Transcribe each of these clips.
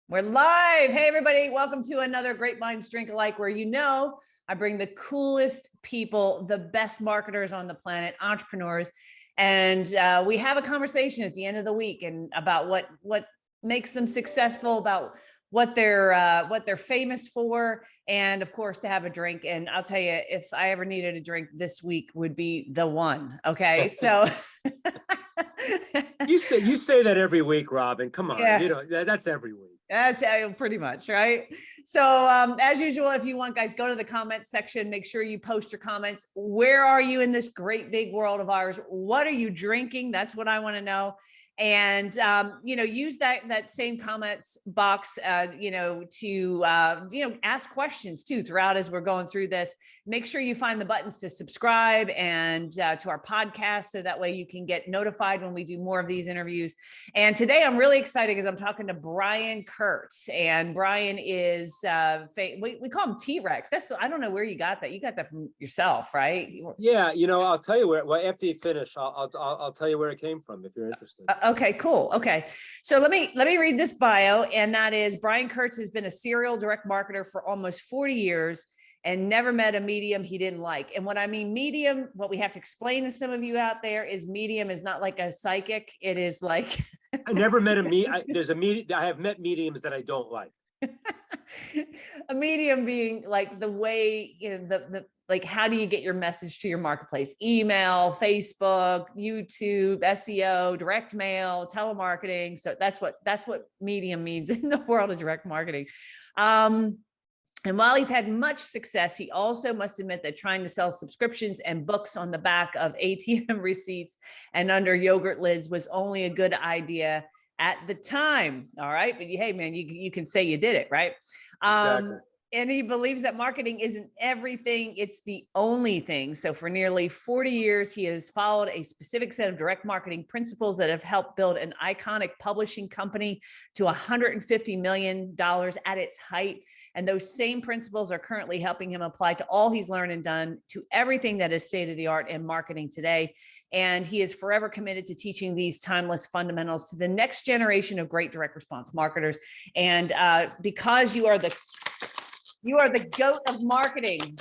We're live. Hey, everybody. Welcome to another Great Minds Drink Alike, where I bring the coolest people, the best marketers on the planet, entrepreneurs. And we have a conversation at the end of the week and about what makes them successful, about what they're famous for, and of course to have a drink. And I'll tell you, if I ever needed a drink, this week would be the one. Okay, so you say that every week, Robin. Come on, yeah. That's every week. That's pretty much right. So as usual, if you want, guys, go to the comments section. Make sure you post your comments. Where are you in this great big world of ours? What are you drinking? That's what I want to know. And use that same comments box to ask questions too throughout as we're going through this. Make sure you find the buttons to subscribe and to our podcast, so that way you can get notified when we do more of these interviews. And today I'm really excited because I'm talking to Brian Kurtz, and Brian is we call him T-Rex. I don't know where you got that. You got that from yourself, right? Yeah, I'll tell you where. Well, after you finish, I'll tell you where it came from if you're interested. Okay, cool. Okay, so let me read this bio, and that is Brian Kurtz has been a serial direct marketer for almost 40 years and never met a medium he didn't like. And what I mean medium, what we have to explain to some of you out there is medium is not like a psychic. It is like I never met I have met mediums that I don't like. A medium being like the way, like, how do you get your message to your marketplace? Email, Facebook, YouTube, SEO, direct mail, telemarketing. So that's what medium means in the world of direct marketing. And while he's had much success, he also must admit that trying to sell subscriptions and books on the back of ATM receipts and under yogurt lids was only a good idea at the time. All right. But hey, man, you can say you did it, right? Exactly. And he believes that marketing isn't everything, it's the only thing. So for nearly 40 years, he has followed a specific set of direct marketing principles that have helped build an iconic publishing company to $150 million at its height. And those same principles are currently helping him apply to all he's learned and done to everything that is state of the art in marketing today. And he is forever committed to teaching these timeless fundamentals to the next generation of great direct response marketers. And because you are the goat of marketing,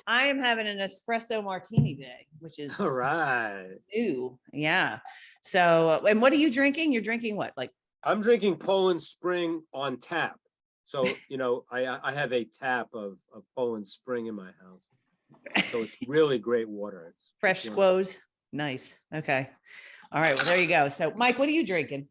I am having an espresso martini today, which is all right. New. Yeah. So, and what are you drinking? You're drinking what? Like, I'm drinking Poland Spring on tap. So, I have a tap of Poland Spring in my house. So it's really great water. It's fresh squoze. Nice. Okay. All right. Well, there you go. So, Mike, what are you drinking?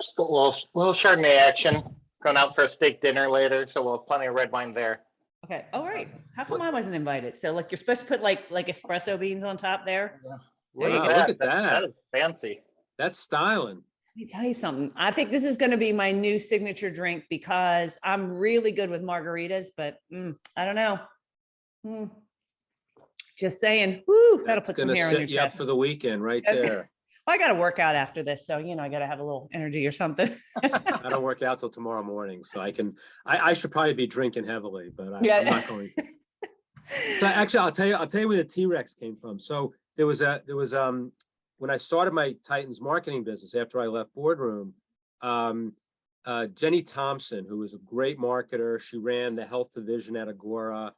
Just a little Chardonnay action. Going out for a steak dinner later, so we'll have plenty of red wine there. Okay. All right. How come I wasn't invited? So, like, you're supposed to put like espresso beans on top there. Yeah. Wow, look at that. That is fancy. That's styling. Let me tell you something. I think this is going to be my new signature drink because I'm really good with margaritas, but I don't know. Just saying. Woo, that'll put some hair on your chest. Set you up for the weekend right there. Well, I got to work out after this, so I got to have a little energy or something. I don't work out till tomorrow morning, so I should probably be drinking heavily, but I'm not going to. So actually, I'll tell you where the T-Rex came from. So there was when I started my Titans marketing business after I left Boardroom, Jenny Thompson, who was a great marketer, she ran the health division at Agora,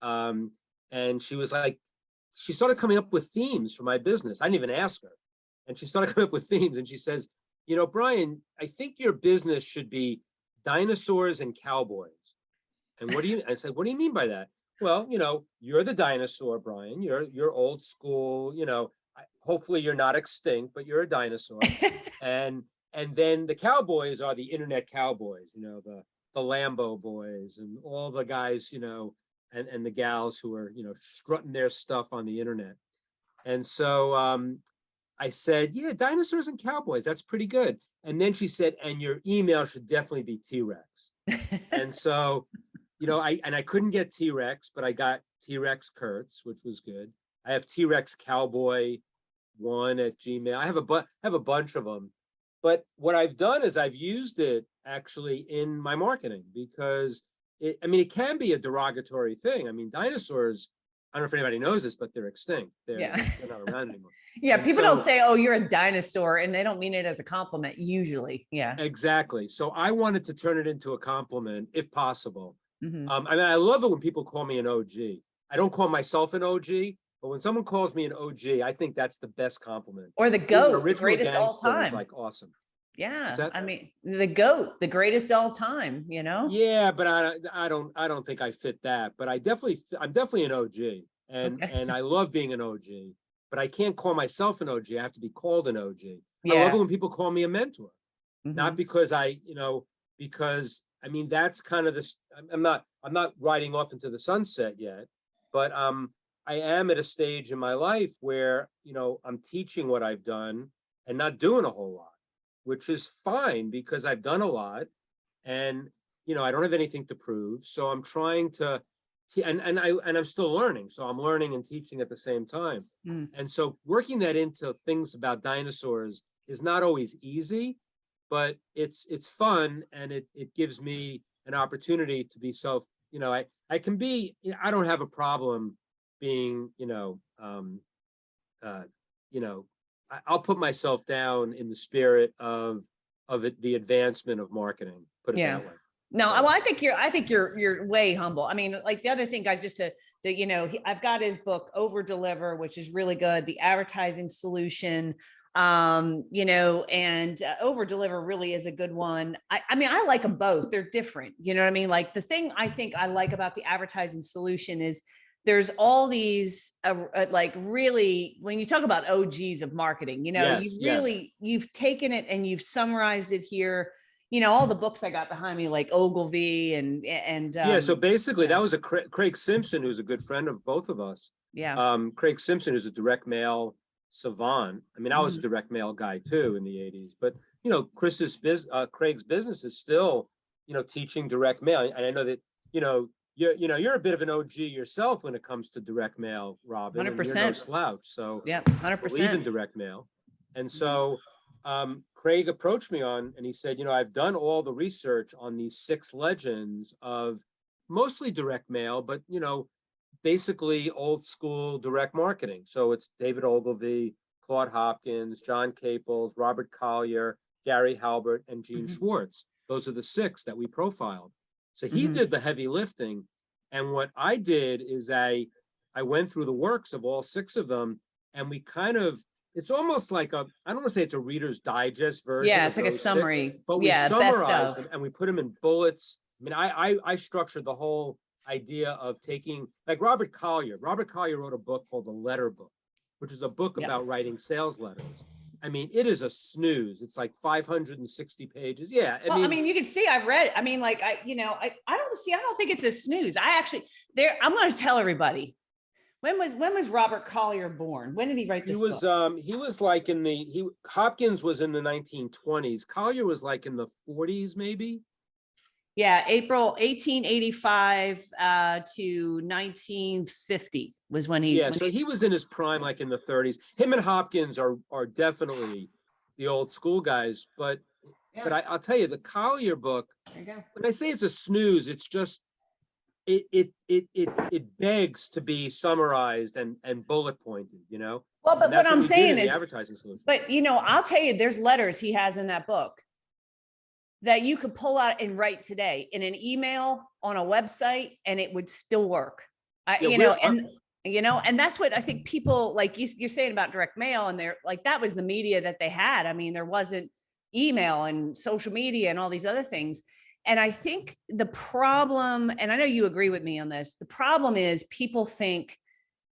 and she started coming up with themes for my business. I didn't even ask her. And she started coming up with themes, and she says, Brian, I think your business should be dinosaurs and cowboys. And I said, what do you mean by that? Well, you're the dinosaur, Brian. You're old school, hopefully you're not extinct, but you're a dinosaur. and then the cowboys are the internet cowboys, the Lambo boys and all the guys, and the gals who are, strutting their stuff on the internet. And so, I said, yeah, dinosaurs and cowboys, that's pretty good. And then she said, and your email should definitely be T-Rex. And so, I couldn't get T-Rex, but I got T-Rex Kurtz, which was good. I have T-Rex Cowboy 1 at Gmail. I have a bunch of them. But what I've done is I've used it actually in my marketing because it can be a derogatory thing. I mean, dinosaurs, I don't know if anybody knows this, but they're extinct. Yeah. They're not around anymore. Yeah, And people so- don't say, "Oh, you're a dinosaur," and they don't mean it as a compliment usually. Yeah. Exactly. So I wanted to turn it into a compliment if possible. Mhm. I mean, I love it when people call me an OG. I don't call myself an OG, but when someone calls me an OG, I think that's the best compliment. Or the Being an GOAT, the original greatest all gangster is time. like awesome. Yeah. What's that? I mean, the GOAT, the greatest all time, you know? Yeah, but I don't think I fit that. But I'm definitely an OG, and Okay. and I love being an OG. But I can't call myself an OG. I have to be called an OG. I love it Yeah. when people call me a mentor. Not Mhm. because because I mean, that's kind of this, I'm not riding off into the sunset yet, but I am at a stage in my life where, I'm teaching what I've done and not doing a whole lot, which is fine because I've done a lot and, I don't have anything to prove. So I'm trying to, and I'm still learning. So I'm learning and teaching at the same time. Mm. And so working that into things about dinosaurs is not always easy, but it's fun and it gives me an opportunity to be I can be, I don't have a problem being, I'll put myself down in the spirit of it, the advancement of marketing, put it Yeah. that way. No, So- well, I think you're way humble. I mean, like the other thing, guys, just that, I've got his book Over Deliver, which is really good. The Advertising Solution, and Over Deliver really is a good one. I mean, I like them both. They're different. You know what I mean? Like the thing I think I like about the Advertising Solution is there's all these like really, when you talk about OGs of marketing, Yes, you've taken it and you've summarized it here. All the books I got behind me, like Ogilvy and yeah, so basically yeah. that was Craig Simpson, who's a good friend of both of us. Yeah. Craig Simpson is a direct mail savant. I mean, I was a Mhm. direct mail guy too in the 80s, but Craig's business is still, teaching direct mail. And I know that, you're a bit of an OG yourself when it comes to direct mail, Robin, and you're no 100%. slouch. So Yeah, believe in 100%. direct mail. And so Craig approached me and he said, I've done all the research on these 6 legends of mostly direct mail, but, basically old school direct marketing. So it's David Ogilvy, Claude Hopkins, John Caples, Robert Collier, Gary Halbert, and Gene Mhm. Schwartz. Those are the 6 that we profiled. So he Mhm. did the heavy lifting. And what I did is I went through the works of all 6 of them, and we it's almost like I don't want to say it's a Reader's Digest version. Yeah, of it's like a those 6, summary. but we Yeah, best summarized them of. and we put them in bullets. I mean, I structured the whole idea of taking, like Robert Collier. Robert Collier wrote a book called The Letter Book, which is a book Yeah. about writing sales letters. I mean, it is a snooze. It's like 560 pages. Yeah, Well, I mean, you can see I've read it. I mean, like I don't think it's a snooze. I'm going to tell everybody. When was Robert Collier born? When did he write this book? He was like Hopkins was in the 1920s. Collier was like in the 40s, maybe. Yeah, April 1885 to 1950 was when he. Yeah, so he was in his prime, like in the 30s. Him and Hopkins are definitely the old school guys. But I'll tell you, the Collier book. There you go. When I say it's a snooze, it's just it begs to be summarized and bullet pointed. Well, but And that's what I'm we did saying in the is, advertising solution. but I'll tell you, there's letters he has in that book that you could pull out and write today in an email on a website, and it would still work. And that's what I think people like you're saying about direct mail, and they're like, that was the media that they had. I mean, there wasn't email and social media and all these other things. And I think the problem, and I know you agree with me on this, the problem is people think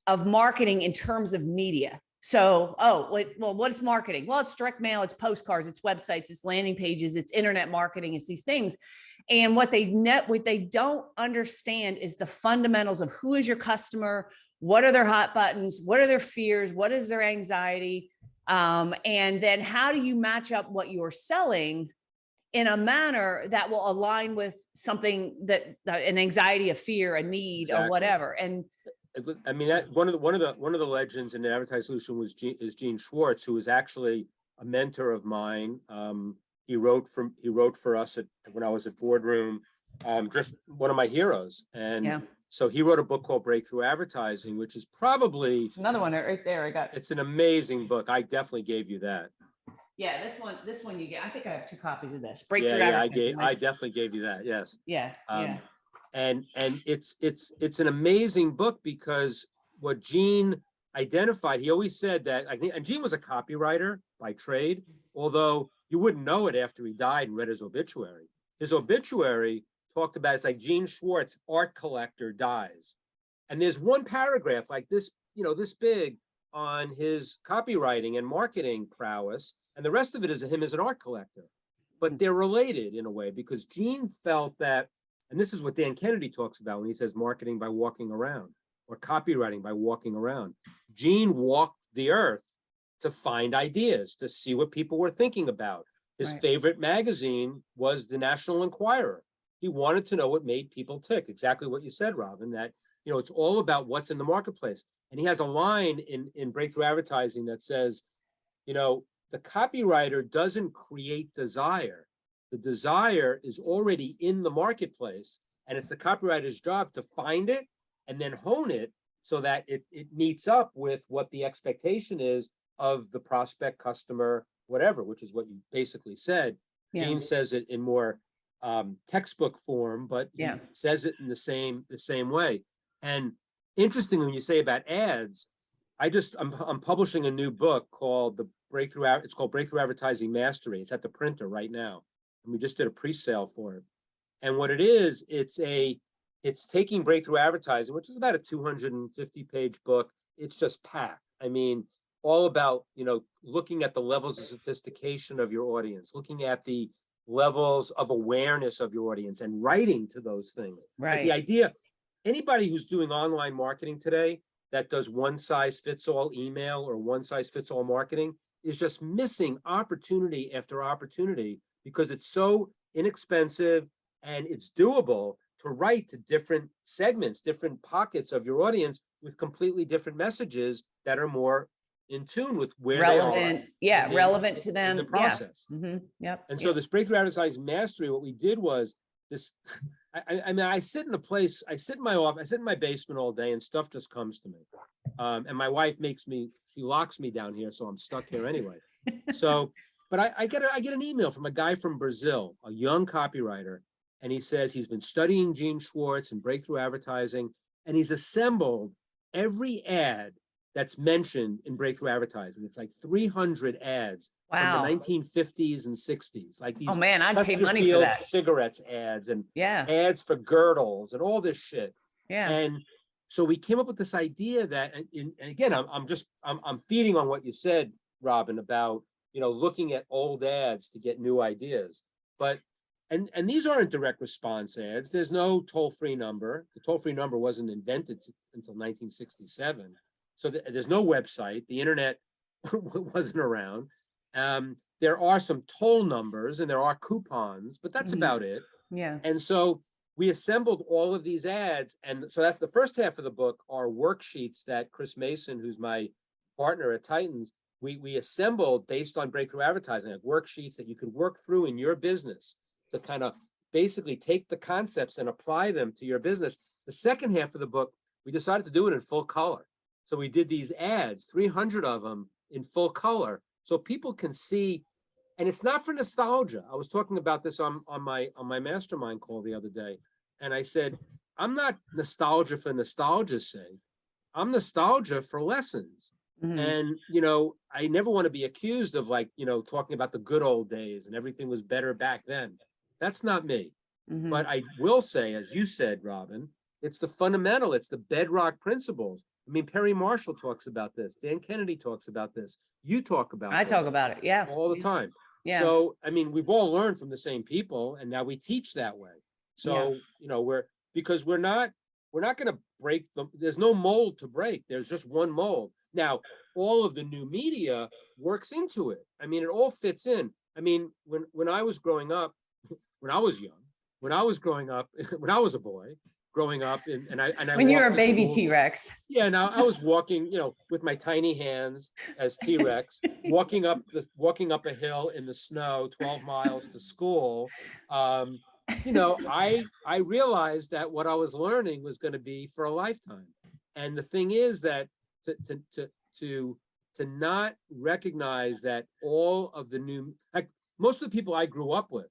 of marketing in terms of media. So, what is marketing? Well, it's direct mail, it's postcards, it's websites, it's landing pages, it's internet marketing, it's these things. And what they don't understand is the fundamentals of who is your customer, what are their hot buttons, what are their fears, what is their anxiety, and then how do you match up what you're selling in a manner that will align with something that an anxiety, a fear, a need, Exactly. or whatever. And I mean, that one of the legends in the advertising solution is Gene Schwartz, who was actually a mentor of mine. He wrote for us when I was at Boardroom, just one of my heroes. And Yeah. so he wrote a book called Breakthrough Advertising, which is probably, It's another one right there. I got. it's an amazing book. I definitely gave you that. Yeah, this one you get. I think I have 2 copies of this. Breakthrough Yeah, Advertising. I definitely gave you that. Yes. Yeah, yeah. And it's an amazing book because what Gene identified, he always said that, I think, and Gene was a copywriter by trade, although you wouldn't know it after he died and read his obituary. His obituary talked about, it's like Gene Schwartz, art collector, dies. And there's one paragraph like this, this big, on his copywriting and marketing prowess. And the rest of it is him as an art collector. But they're related in a way, because Gene felt that, and this is what Dan Kennedy talks about when he says marketing by walking around, or copywriting by walking around. Gene walked the earth to find ideas, to see what people were thinking about. His favorite magazine was the National Enquirer. He wanted to know what made people tick. Exactly what you said, Robin, that, it's all about what's in the marketplace. And he has a line in Breakthrough Advertising that says, the copywriter doesn't create desire. The desire is already in the marketplace, and it's the copywriter's job to find it and then hone it so that it meets up with what the expectation is of the prospect, customer, whatever, which is what you basically said. Yeah. Gene says it in more textbook form, but he says it in the same way. And interestingly, when you say about ads, I'm publishing a new book called it's called Breakthrough Advertising Mastery. It's at the printer right now, and we just did a pre-sale for it. And what it is, it's taking breakthrough advertising, which is about a 250-page book. It's just packed. I mean, all about, looking at the levels of sophistication of your audience, looking at the levels of awareness of your audience, and writing to those things. Right. Like the idea, anybody who's doing online marketing today that does one-size-fits-all email or one-size-fits-all marketing is just missing opportunity after opportunity, because it's so inexpensive and it's doable to write to different segments, different pockets of your audience with completely different messages that are more in tune with where relevant, they are. relevant to them. In the process. Yeah. Yep. And so this Breakthrough Advertising Mastery, what we did was this, I mean, I sit in my office, I sit in my basement all day and stuff just comes to me. And my wife she locks me down here, so I'm stuck here anyway. So, but I get an email from a guy from Brazil, a young copywriter, and he says he's been studying Gene Schwartz and breakthrough advertising, and he's assembled every ad that's mentioned in breakthrough advertising. It's like 300 ads from the 1950s and 60s. Like these, oh man, I'd pay money for that. Cigarettes ads and yeah, ads for girdles and all this shit. Yeah. And so we came up with this idea that, and again, I'm feeding on what you said, Robin, about, you know, looking at old ads to get new ideas. But and these aren't direct response ads. There's no toll-free number. The toll-free number wasn't invented until 1967. So there's no website. The internet wasn't around. There are some toll numbers and there are coupons, but that's about it. Yeah. And so we assembled all of these ads. And so that's the first half of the book are worksheets that Chris Mason, who's my partner at Titans, we assembled based on breakthrough advertising, like worksheets that you could work through in your business to kind of basically take the concepts and apply them to your business. The second half of the book, we decided to do it in full color. So we did these ads, 300 of them in full color, so people can see. And it's not for nostalgia. I was talking about this on my mastermind call the other day, and I said, I'm not nostalgia for nostalgia's sake. I'm nostalgia for lessons. And, you know, I never want to be accused of, like, you know, talking about the good old days and everything was better back then. That's not me. But I will say, as you said, Robin, it's the fundamental, it's the bedrock principles. I mean, Perry Marshall talks about this. Dan Kennedy talks about this. You talk about I talk about it. Yeah. All the time. Yeah. So, I mean, we've all learned from the same people, and now we teach that way. So, you know, we're not going to break them. There's no mold to break. There's just one mold. Now, all of the new media works into it. I mean, it all fits in. I mean, when I was growing up, when I was young, when I was growing up, when I was a boy growing up, and I when you were a walked to baby school. T-Rex. Yeah, now I was walking, you know, with my tiny hands as T-Rex, walking up a hill in the snow, 12 miles to school. I realized that what I was learning was going to be for a lifetime. And the thing is that to not recognize that all of the new, like most of the people I grew up with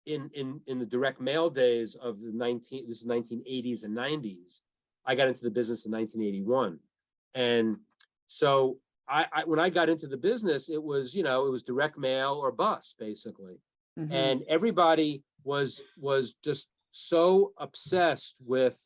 in the direct mail days of the 1980s and 90s, I got into the business in 1981. And so when I got into the business, it was direct mail or bust, basically. Mhm. And everybody was just so obsessed with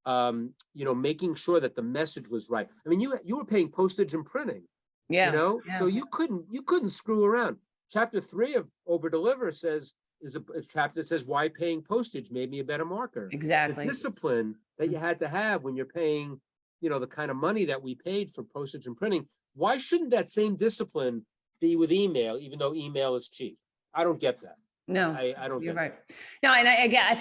making sure that the message was right. I mean, you were paying postage and printing, Yeah. so you couldn't screw around. Chapter 3 of Over Deliver is a chapter that says why paying postage made me a better marketer. Exactly. The discipline that you had to have when you're paying, the kind of money that we paid for postage and printing. Why shouldn't that same discipline be with email, even though email is cheap? I don't get that. No, I don't you're get right. that. No, and I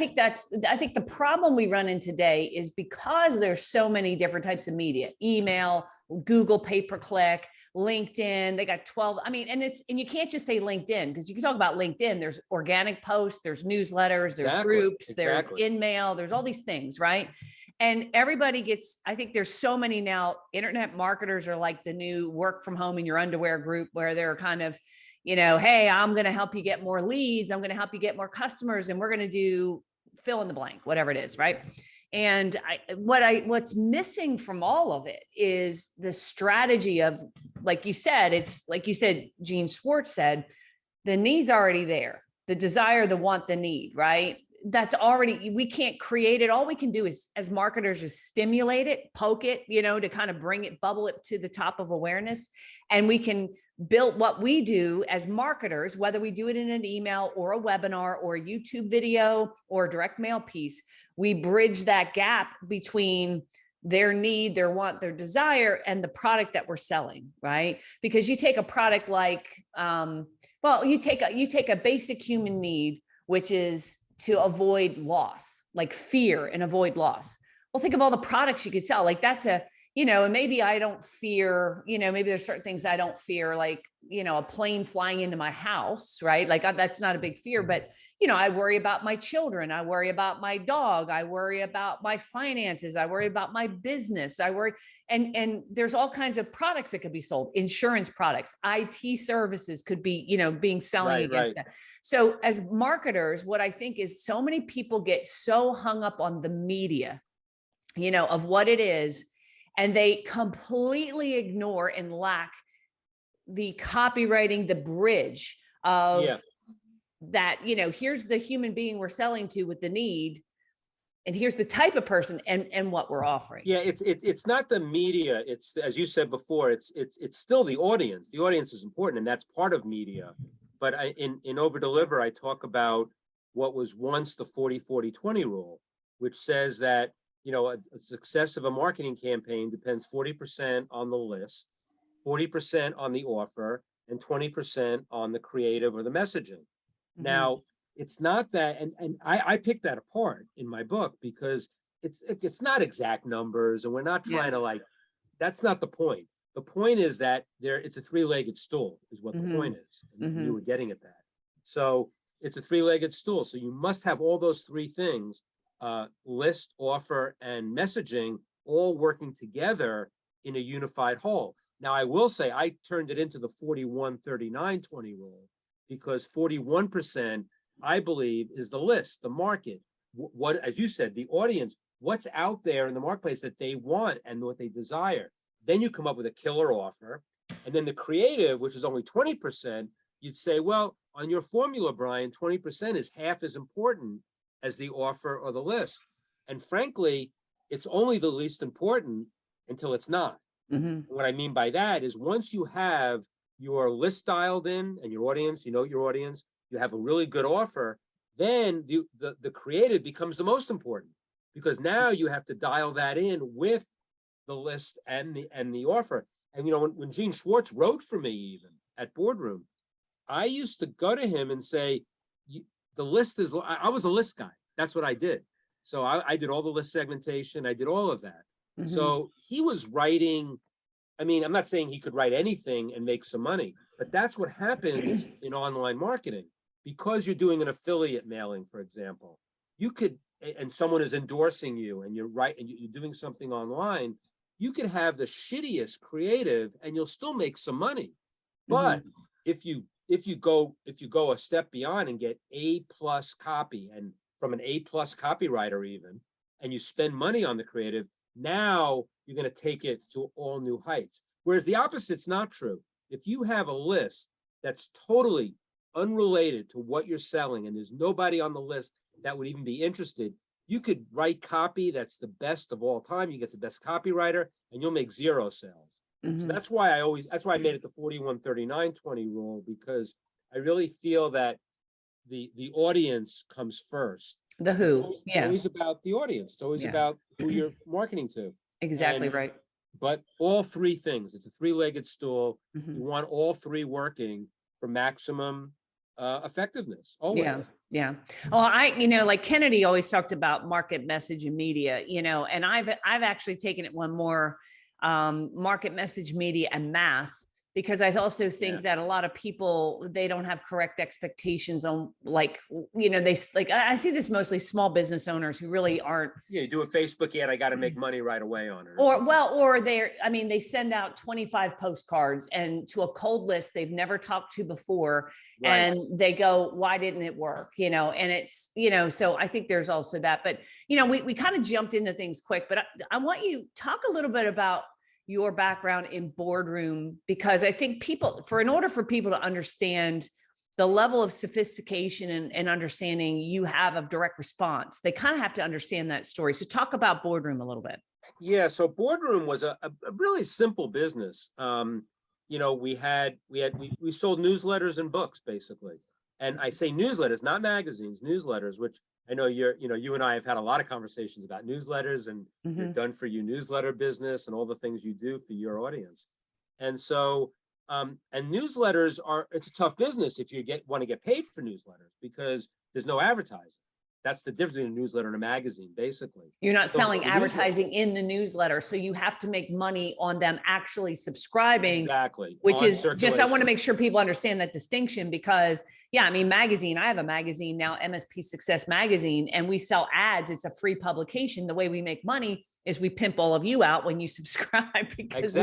think the problem we run in today is because there's so many different types of media, email, Google pay-per-click, LinkedIn, they got 12. I mean, and you can't just say LinkedIn, because you can talk about LinkedIn. There's organic posts, there's newsletters, there's groups, there's in-mail, there's all these things, right? And everybody I think there's so many now, internet marketers are like the new work from home in your underwear group, where they're kind of, hey, I'm going to help you get more leads. I'm going to help you get more customers, and we're going to do fill in the blank, whatever it is. Right. And what's missing from all of it is the strategy of, like you said, Gene Schwartz said, the need's already there, the desire, the want, the need, right? That's already, we can't create it. All we can do is, as marketers, is stimulate it, poke it, to kind of bubble it to the top of awareness. And we can build what we do as marketers, whether we do it in an email or a webinar or a YouTube video or a direct mail piece. We bridge that gap between their need, their want, their desire, and the product that we're selling, right? Because you take a product like, you take a basic human need, which is to avoid loss, like fear and avoid loss. Well, think of all the products you could sell. Like that's and maybe I don't fear, maybe there's certain things I don't fear, like, a plane flying into my house, right? Like that's not a big fear, but, I worry about my children. I worry about my dog. I worry about my finances. I worry about my business. I worry. And there's all kinds of products that could be sold. Insurance products, IT services could be, being selling against that. So as marketers, what I think is so many people get so hung up on the media, of what it is, and they completely ignore and lack the copywriting, the bridge of that, here's the human being we're selling to with the need, and here's the type of person and what we're offering. Yeah, it's not the media. It's, as you said before, it's still the audience. The audience is important, and that's part of media. But in Over Deliver, I talk about what was once the 40-40-20 rule, which says that a success of a marketing campaign depends 40% on the list, 40% on the offer, and 20% on the creative or the messaging. Mm-hmm. Now, it's not that, and I picked that apart in my book because it's not exact numbers, and we're not trying to that's not the point. The point is that it's a three-legged stool is what the point is. And you were getting at that. So it's a three-legged stool. So you must have all those three things, list, offer, and messaging, all working together in a unified whole. Now, I will say I turned it into the 41-39-20 rule, because 41%, I believe, is the list, the market. What, as you said, the audience, what's out there in the marketplace that they want and what they desire. Then you come up with a killer offer. And then the creative, which is only 20%, you'd say, well, on your formula, Brian, 20% is half as important as the offer or the list. And frankly, it's only the least important until it's not. Mm-hmm. What I mean by that is, once you have your list dialed in and your audience, your audience, you have a really good offer, then the creative becomes the most important, because now you have to dial that in with the list and the offer. And when Gene Schwartz wrote for me, even at Boardroom, I used to go to him and say, the list is, I was a list guy. That's what I did. So I did all the list segmentation. I did all of that. Mm-hmm. So he was writing, I mean, I'm not saying he could write anything and make some money, but that's what happens in online marketing. Because you're doing an affiliate mailing, for example, you could, and someone is endorsing you and you're right, and you're doing something online, you could have the shittiest creative and you'll still make some money. But if you go a step beyond and get A+ copy, and from an A+ copywriter even, and you spend money on the creative, now you're going to take it to all new heights. Whereas the opposite's not true. If you have a list that's totally unrelated to what you're selling and there's nobody on the list that would even be interested, you could write copy that's the best of all time. You get the best copywriter and you'll make 0 sales. So that's why I made it the 41-39-20 rule, because I really feel that the audience comes first. The who, It's always about the audience. It's always about who you're marketing to. Exactly right. But all three things, it's a three-legged stool. You want all three working for maximum effectiveness, always. Yeah. Well, like Kennedy always talked about market message and media, and I've actually taken it one more, market message, media, and math, because I also think that a lot of people, they don't have correct expectations on, like, I see this mostly small business owners who really aren't. Yeah, you do a Facebook ad, I got to make money right away on it. Or they send out 25 postcards and to a cold list they've never talked to before. Right. And they go, why didn't it work? And it's, so I think there's also that, but, we kind of jumped into things quick, but I want you to talk a little bit about your background in boardroom, because I think in order for people to understand the level of sophistication and understanding you have of direct response, they kind of have to understand that story. So talk about boardroom a little bit. Yeah. So boardroom was a really simple business. We sold newsletters and books basically. And I say newsletters, not magazines, newsletters, which I know you and I have had a lot of conversations about newsletters and your done for you newsletter business and all the things you do for your audience. And so, and newsletters it's a tough business if you want to get paid for newsletters, because there's no advertising. That's the difference between a newsletter and a magazine, basically. You're not selling advertising in the newsletter, so you have to make money on them actually subscribing. Exactly. Which is just, I want to make sure people understand that distinction, because magazine, I have a magazine now, MSP Success Magazine, and we sell ads. It's a free publication. The way we make money is we pimp all of you out when you subscribe, because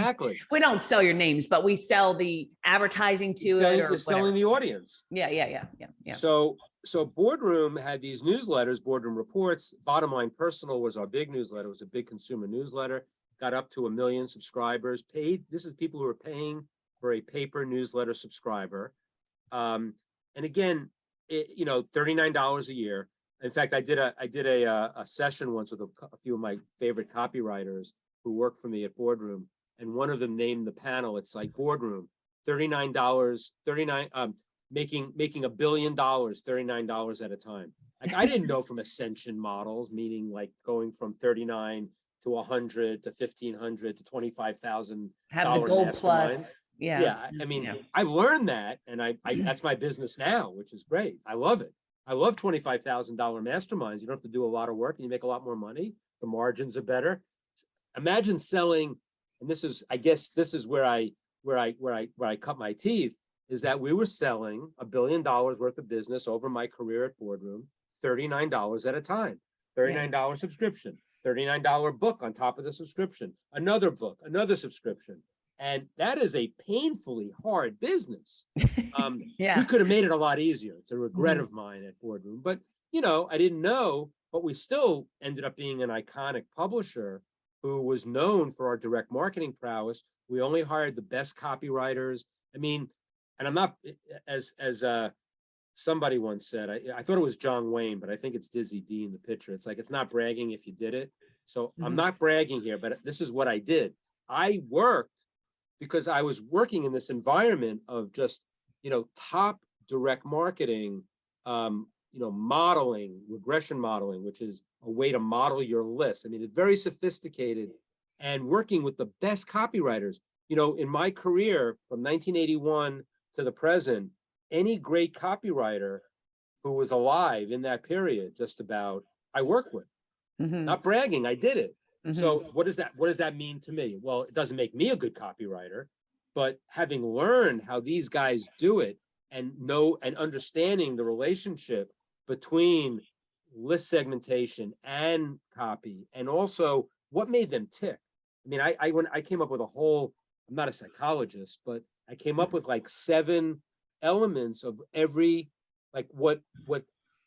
we don't sell your names, but we sell the advertising to it. You're selling the audience. Yeah. So Boardroom had these newsletters, Boardroom Reports. Bottom Line Personal was our big newsletter. It was a big consumer newsletter. Got up to 1 million subscribers. Paid. This is people who are paying for a paper newsletter subscriber. And again, $39 a year. In fact, I did a session once with a few of my favorite copywriters who work for me at Boardroom, and one of them named the panel. It's like Boardroom, $39, making $1 billion, $39 at a time. Like, I didn't know from ascension models, meaning like going from 39 to 100 to 1,500 to 25,000. Have the gold plus. Yeah. I've learned that, and I that's my business now, which is great. I love it. I love $25,000 masterminds. You don't have to do a lot of work and you make a lot more money. The margins are better. Imagine selling, and I guess this is where I cut my teeth, is that we were selling $1 billion worth of business over my career at Boardroom, $39 at a time, $39 subscription, $39 book on top of the subscription, another book, another subscription. And that is a painfully hard business. We could have made it a lot easier. It's a regret of mine at Boardroom, but I didn't know, but we still ended up being an iconic publisher who was known for our direct marketing prowess. We only hired the best copywriters. And I'm not, as somebody once said, I thought it was John Wayne, but I think it's Dizzy D in the picture. It's like, it's not bragging if you did it. So I'm not bragging here, but this is what I did. I worked because I was working in this environment of just, top direct marketing, modeling, regression modeling, which is a way to model your list. It's very sophisticated, and working with the best copywriters. In my career from 1981 to the present, any great copywriter who was alive in that period, just about, I worked with. Not bragging, I did it. So what does that mean to me? Well, it doesn't make me a good copywriter, but having learned how these guys do it and understanding the relationship between, list segmentation and copy, and also what made them tick. I mean, when I came up with a whole, I'm not a psychologist, but I came up with like 7 elements of every, like what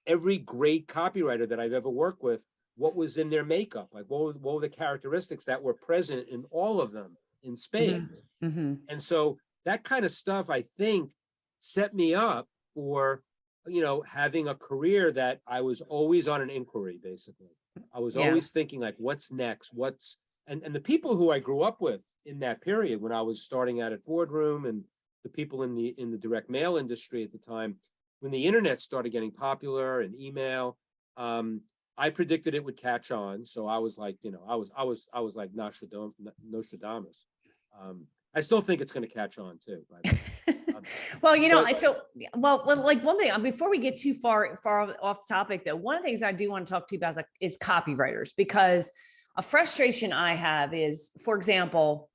every great copywriter that I've ever worked with, what was in their makeup, like what were the characteristics that were present in all of them in spades. Mm-hmm. And so that kind of stuff, I think, set me up for, having a career that I was always on an inquiry, basically. I was always thinking like, what's next? And the people who I grew up with in that period, when I was starting out at Boardroom, and the people in the direct mail industry at the time, when the internet started getting popular and email, I predicted it would catch on. So I was like, I was like Nostradamus. I still think it's going to catch on too. But, well, like one thing before we get too far off topic, though, one of the things I do want to talk to you about is copywriters, because a frustration I have is, for example,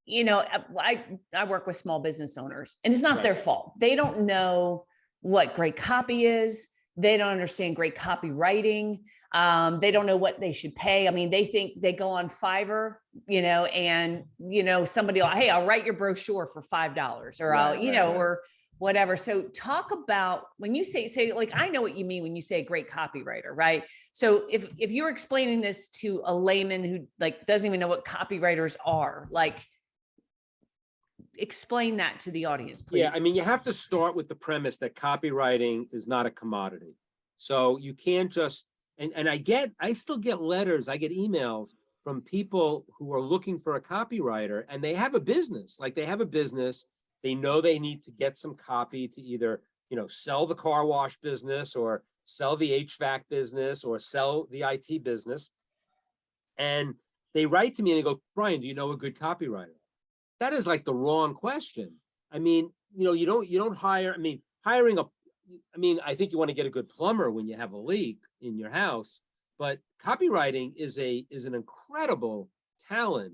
I work with small business owners, and it's not their fault. They don't know what great copy is. They don't understand great copywriting. They don't know what they should pay. I mean, they think they go on Fiverr, and, somebody will, hey, I'll write your brochure for $5, or or whatever. So talk about when you say, like, I know what you mean when you say a great copywriter, right? So if you're explaining this to a layman who like doesn't even know what copywriters are, like, explain that to the audience, please. Yeah, I mean, you have to start with the premise that copywriting is not a commodity. So you can't just, and I still get letters, I get emails from people who are looking for a copywriter, and they have a business, they know they need to get some copy to either, sell the car wash business, or sell the HVAC business, or sell the IT business. And they write to me and they go, Brian, do you know a good copywriter? That is like the wrong question. I mean, you don't hire, I think you want to get a good plumber when you have a leak in your house, but copywriting is an incredible talent.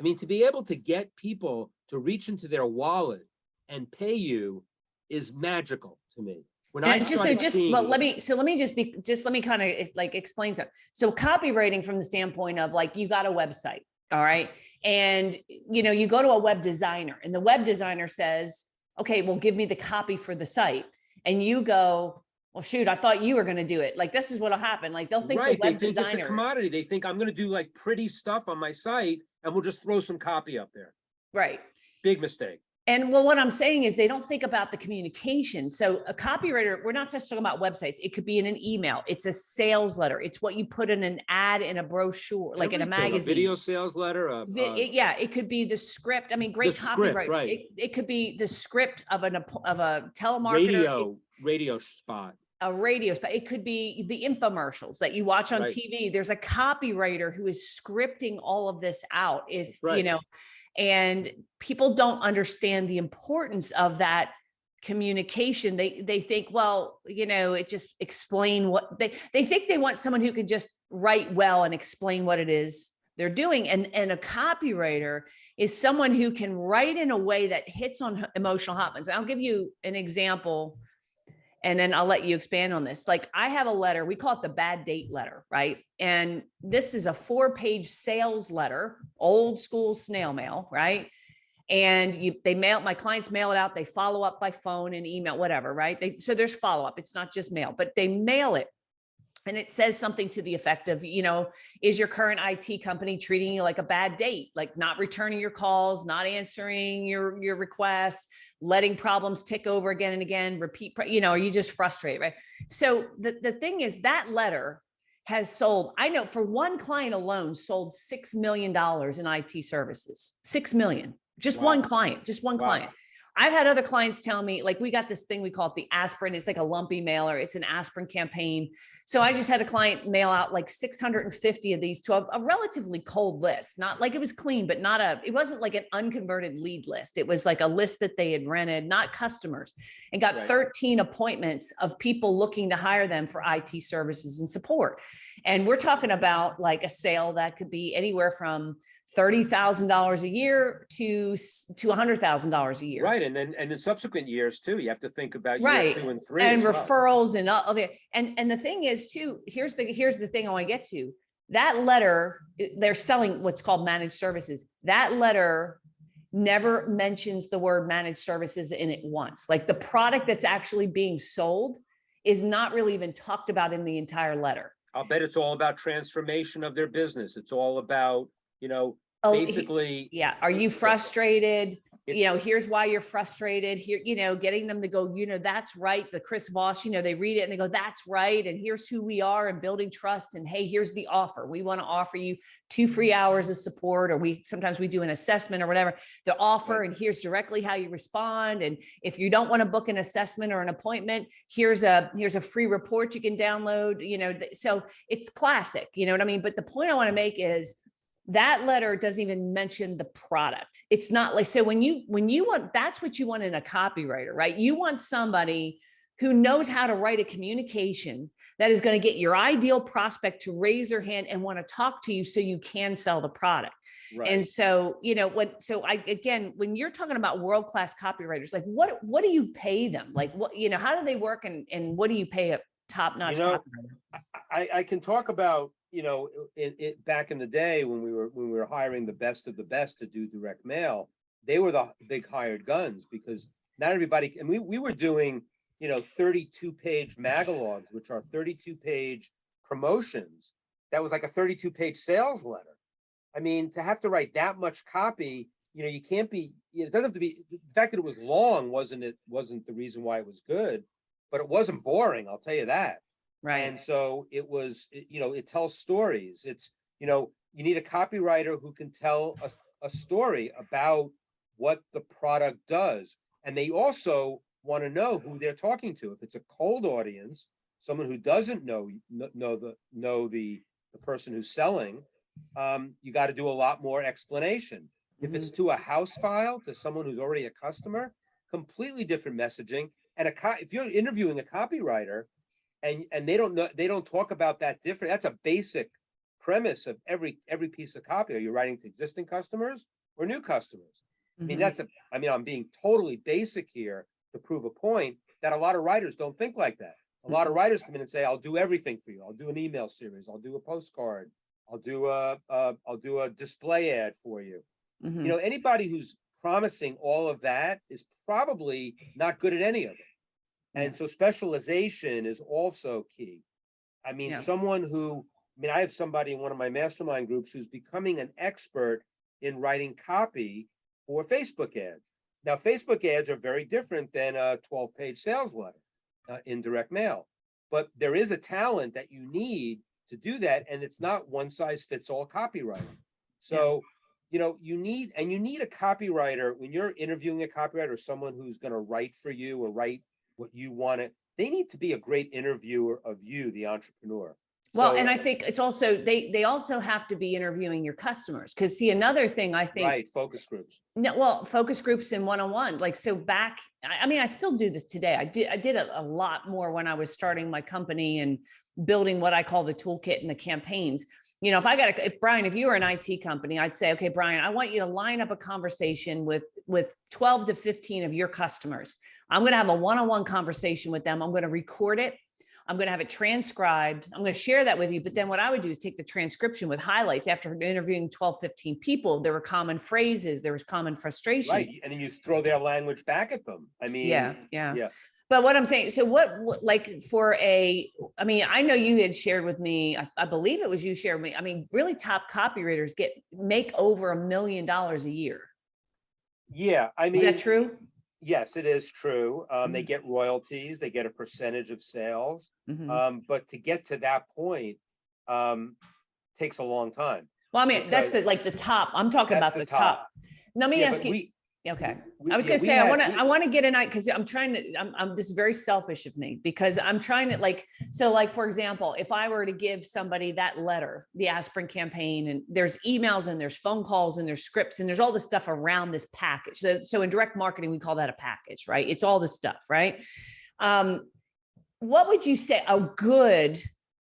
I mean, to be able to get people to reach into their wallet and pay you is magical to me. When I started seeing, let me kind of like explain something. So copywriting from the standpoint of like, you got a website, all right? And, you go to a web designer, and the web designer says, okay, well, give me the copy for the site. And you go, well, shoot, I thought you were going to do it. Like, this is what'll happen. Like, they'll think the web designer, it's a commodity. They think I'm going to do like pretty stuff on my site, and we'll just throw some copy up there. Right. Big mistake. And well, what I'm saying is they don't think about the communication. So a copywriter, we're not just talking about websites. It could be in an email. It's a sales letter. It's what you put in an ad in a brochure, like in a magazine. A video sales letter. It could be the script. I mean, great copywriting. Right. It could be the script of a telemarketer. Radio spot. A radio spot. It could be the infomercials that you watch on TV. There's a copywriter who is scripting all of this out. And people don't understand the importance of that communication. They think, well, it just explain what they think they want someone who can just write well and explain what it is they're doing. And a copywriter is someone who can write in a way that hits on emotional hot buttons. I'll give you an example, and then I'll let you expand on this. Like, I have a letter, we call it the bad date letter, right? And this is a 4-page sales letter, old school snail mail, right? And my clients mail it out. They follow up by phone and email, whatever, right? So there's follow up. It's not just mail, but they mail it. And it says something to the effect of, is your current IT company treating you like a bad date, like not returning your calls, not answering your requests, letting problems tick over again and again, repeat, are you just frustrated, right? So the thing is, that letter has sold, I know for one client alone, sold $6 million in IT services, 6 million, just one client. I've had other clients tell me, like, we got this thing, we call it the aspirin. It's like a lumpy mailer. It's an aspirin campaign. So I just had a client mail out like 650 of these to a relatively cold list, not like it was clean, but it wasn't like an unconverted lead list. It was like a list that they had rented, not customers, and got 13 appointments of people looking to hire them for IT services and support. And we're talking about like a sale that could be anywhere from $30,000 a year to $100,000 a year. Right. Right. And then subsequent years too, you have to think about year Right. 2 and 3 And as well. referrals and all the, and the thing is too, here's the thing I want to get to. That letter, they're selling what's called managed services. That letter never mentions the word managed services in it once. Like the product that's actually being sold is not really even talked about in the entire letter. I'll bet it's all about transformation of their business. It's all about, basically. Yeah. Are you frustrated? It's- Here's why you're frustrated here, getting them to go, that's right. The Chris Voss, they read it and they go, that's right. And here's who we are and building trust. And hey, here's the offer. We want to offer you 2 free hours of support, or sometimes we do an assessment or whatever, the offer. Right. And here's directly how you respond. And if you don't want to book an assessment or an appointment, here's a free report you can download, so it's classic, you know what I mean? But the point I want to make is, that letter doesn't even mention the product. It's not like, so when you want, that's what you want in a copywriter, right? You want somebody who knows how to write a communication that is going to get your ideal prospect to raise their hand and want to talk to you so you can sell the product. Right. And so, when you're talking about world-class copywriters, like what do you pay them? Like what, how do they work and what do you pay a top-notch copywriter? I can talk about, back in the day when we were hiring the best of the best to do direct mail, they were the big hired guns, because not everybody, and we were doing, 32-page magalogs, which are 32-page promotions. That was like a 32-page sales letter. I mean, to have to write that much copy, you can't be, it doesn't have to be, the fact that it was long wasn't the reason why it was good, but it wasn't boring, I'll tell you that. Right. And so it was, it tells stories. It's, you need a copywriter who can tell a story about what the product does. And they also want to know who they're talking to. If it's a cold audience, someone who doesn't know the person who's selling, you got to do a lot more explanation. If it's to a house file, to someone who's already a customer, completely different messaging. And if you're interviewing a copywriter, and they don't talk about that different. That's a basic premise of every piece of copy. Are you writing to existing customers or new customers? Mm-hmm. I mean, I'm being totally basic here to prove a point that a lot of writers don't think like that. A lot of writers come in and say, I'll do everything for you. I'll do an email series. I'll do a postcard. I'll do a display ad for you. Mm-hmm. Anybody who's promising all of that is probably not good at any of it. And so specialization is also key. I mean, I have somebody in one of my mastermind groups who's becoming an expert in writing copy for Facebook ads. Now, Facebook ads are very different than a 12-page sales letter in direct mail, but there is a talent that you need to do that. And it's not one size fits all copywriting. So, you need a copywriter when you're interviewing a copywriter, someone who's going to write for you or write what you want it. They need to be a great interviewer of you, the entrepreneur. Well, and I think it's also, they also have to be interviewing your customers. Cause see, another thing I think. Right, focus groups. No, well, focus groups and one-on-one, like, so back, I mean, I still do this today. I did a lot more when I was starting my company and building what I call the toolkit and the campaigns. If Brian, if you were an IT company, I'd say, okay, Brian, I want you to line up a conversation with 12 to 15 of your customers. I'm going to have a one-on-one conversation with them. I'm going to record it. I'm going to have it transcribed. I'm going to share that with you. But then what I would do is take the transcription with highlights. After interviewing 12, 15 people, there were common phrases, there was common frustration. Right. And then you throw their language back at them. I mean, yeah. But what I'm saying, so what like I know you had shared with me, I believe it was you shared with me. I mean, really top copywriters make over $1 million a year. Yeah. I mean, is that true? Yes, it is true. They get royalties, they get a percentage of sales. But to get to that point takes a long time. Well, I mean, that's the top. I'm talking about the top. Now, let me ask you. Okay. I was going to say, I want to get an idea, because I'm this is very selfish of me, because I'm trying to for example, if I were to give somebody that letter, the aspirin campaign, and there's emails and there's phone calls and there's scripts and there's all this stuff around this package. So in direct marketing, we call that a package, right? It's all the stuff, right? What would you say a good,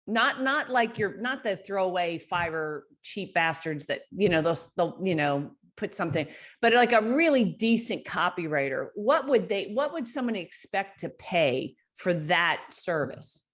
not like not the throwaway Fiverr cheap bastards that, put something, but like a really decent copywriter, what would someone expect to pay for that service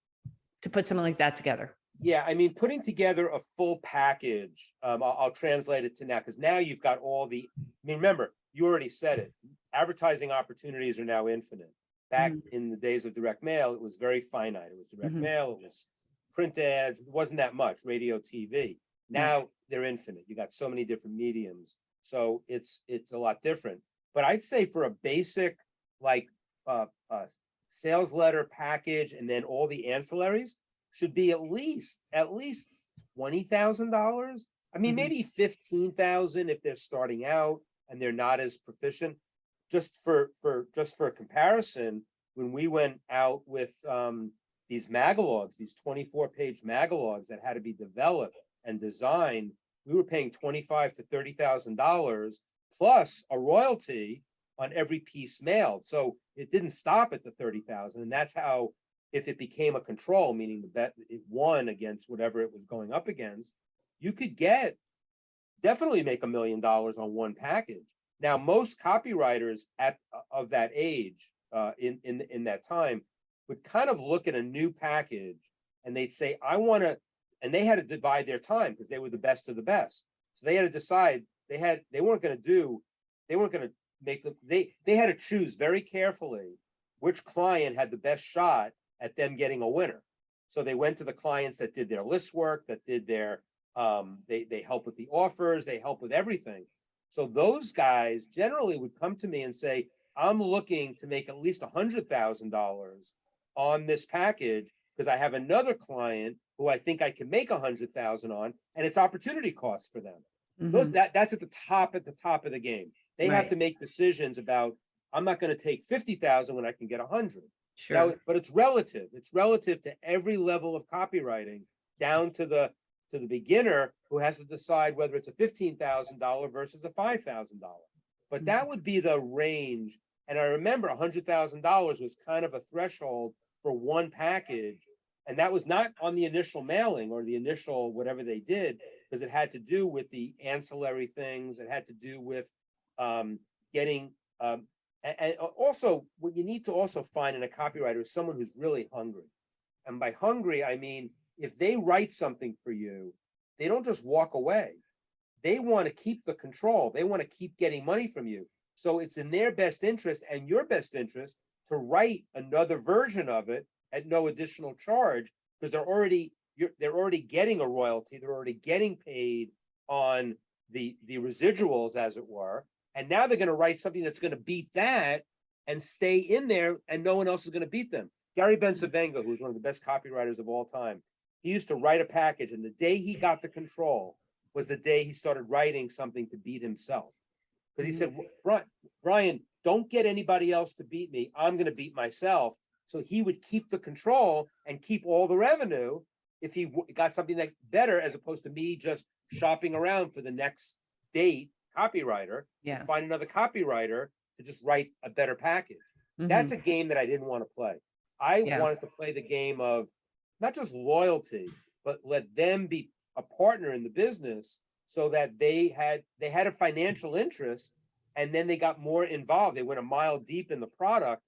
to put something like that together? Yeah, I mean, putting together a full package, I'll translate it to now, because now you've got all the, I mean, remember, you already said it, advertising opportunities are now infinite. Back in the days of direct mail, it was very finite. It was direct mail, it was print ads, it wasn't that much, radio, TV. Now they're infinite. You got so many different mediums. So it's a lot different. But I'd say for a basic, like sales letter package and then all the ancillaries should be at least $20,000. I mean, maybe 15,000 if they're starting out and they're not as proficient. Just for comparison, when we went out with these magalogs, these 24-page magalogs that had to be developed and designed, we were paying $25,000 to $30,000 plus a royalty on every piece mailed. So it didn't stop at the $30,000, and that's how, if it became a control, meaning the bet it won against whatever it was going up against, you could definitely make $1 million on one package. Now, most copywriters of that age, in that time, would kind of look at a new package and they'd say, I want to, and they had to divide their time because they were the best of the best. So they had to decide they weren't going to make them, they had to choose very carefully which client had the best shot at them getting a winner. So they went to the clients that did their list work, that did their, they help with the offers, they help with everything. So those guys generally would come to me and say, I'm looking to make at least $100,000 on this package because I have another client who I think I can make $100,000 on, and it's opportunity costs for them. That's at the top of the game. They have to make decisions about, I'm not going to take 50,000 when I can get 100. Sure. Now, but it's relative. It's relative to every level of copywriting, down to the beginner who has to decide whether it's a $15,000 versus a $5,000. But that would be the range. And I remember $100,000 was kind of a threshold for one package. And that was not on the initial mailing or the initial whatever they did, because it had to do with the ancillary things. It had to do with getting, and also what you need to also find in a copywriter is someone who's really hungry. And by hungry, I mean, if they write something for you, they don't just walk away. They want to keep the control. They want to keep getting money from you. So it's in their best interest and your best interest to write another version of it at no additional charge, because they're already getting a royalty. They're already getting paid on the residuals, as it were. And now they're going to write something that's going to beat that and stay in there, and no one else is going to beat them. Gary Bencivenga, who's one of the best copywriters of all time, he used to write a package, and the day he got the control was the day he started writing something to beat himself. Because he said, Brian, don't get anybody else to beat me. I'm going to beat myself. So he would keep the control and keep all the revenue if he got something that better, as opposed to me just shopping around for the next date copywriter, find another copywriter to just write a better package. That's a game that I didn't want to play. I wanted to play the game of not just loyalty, but let them be a partner in the business, so that they had a financial interest, and then they got more involved. They went a mile deep in the product.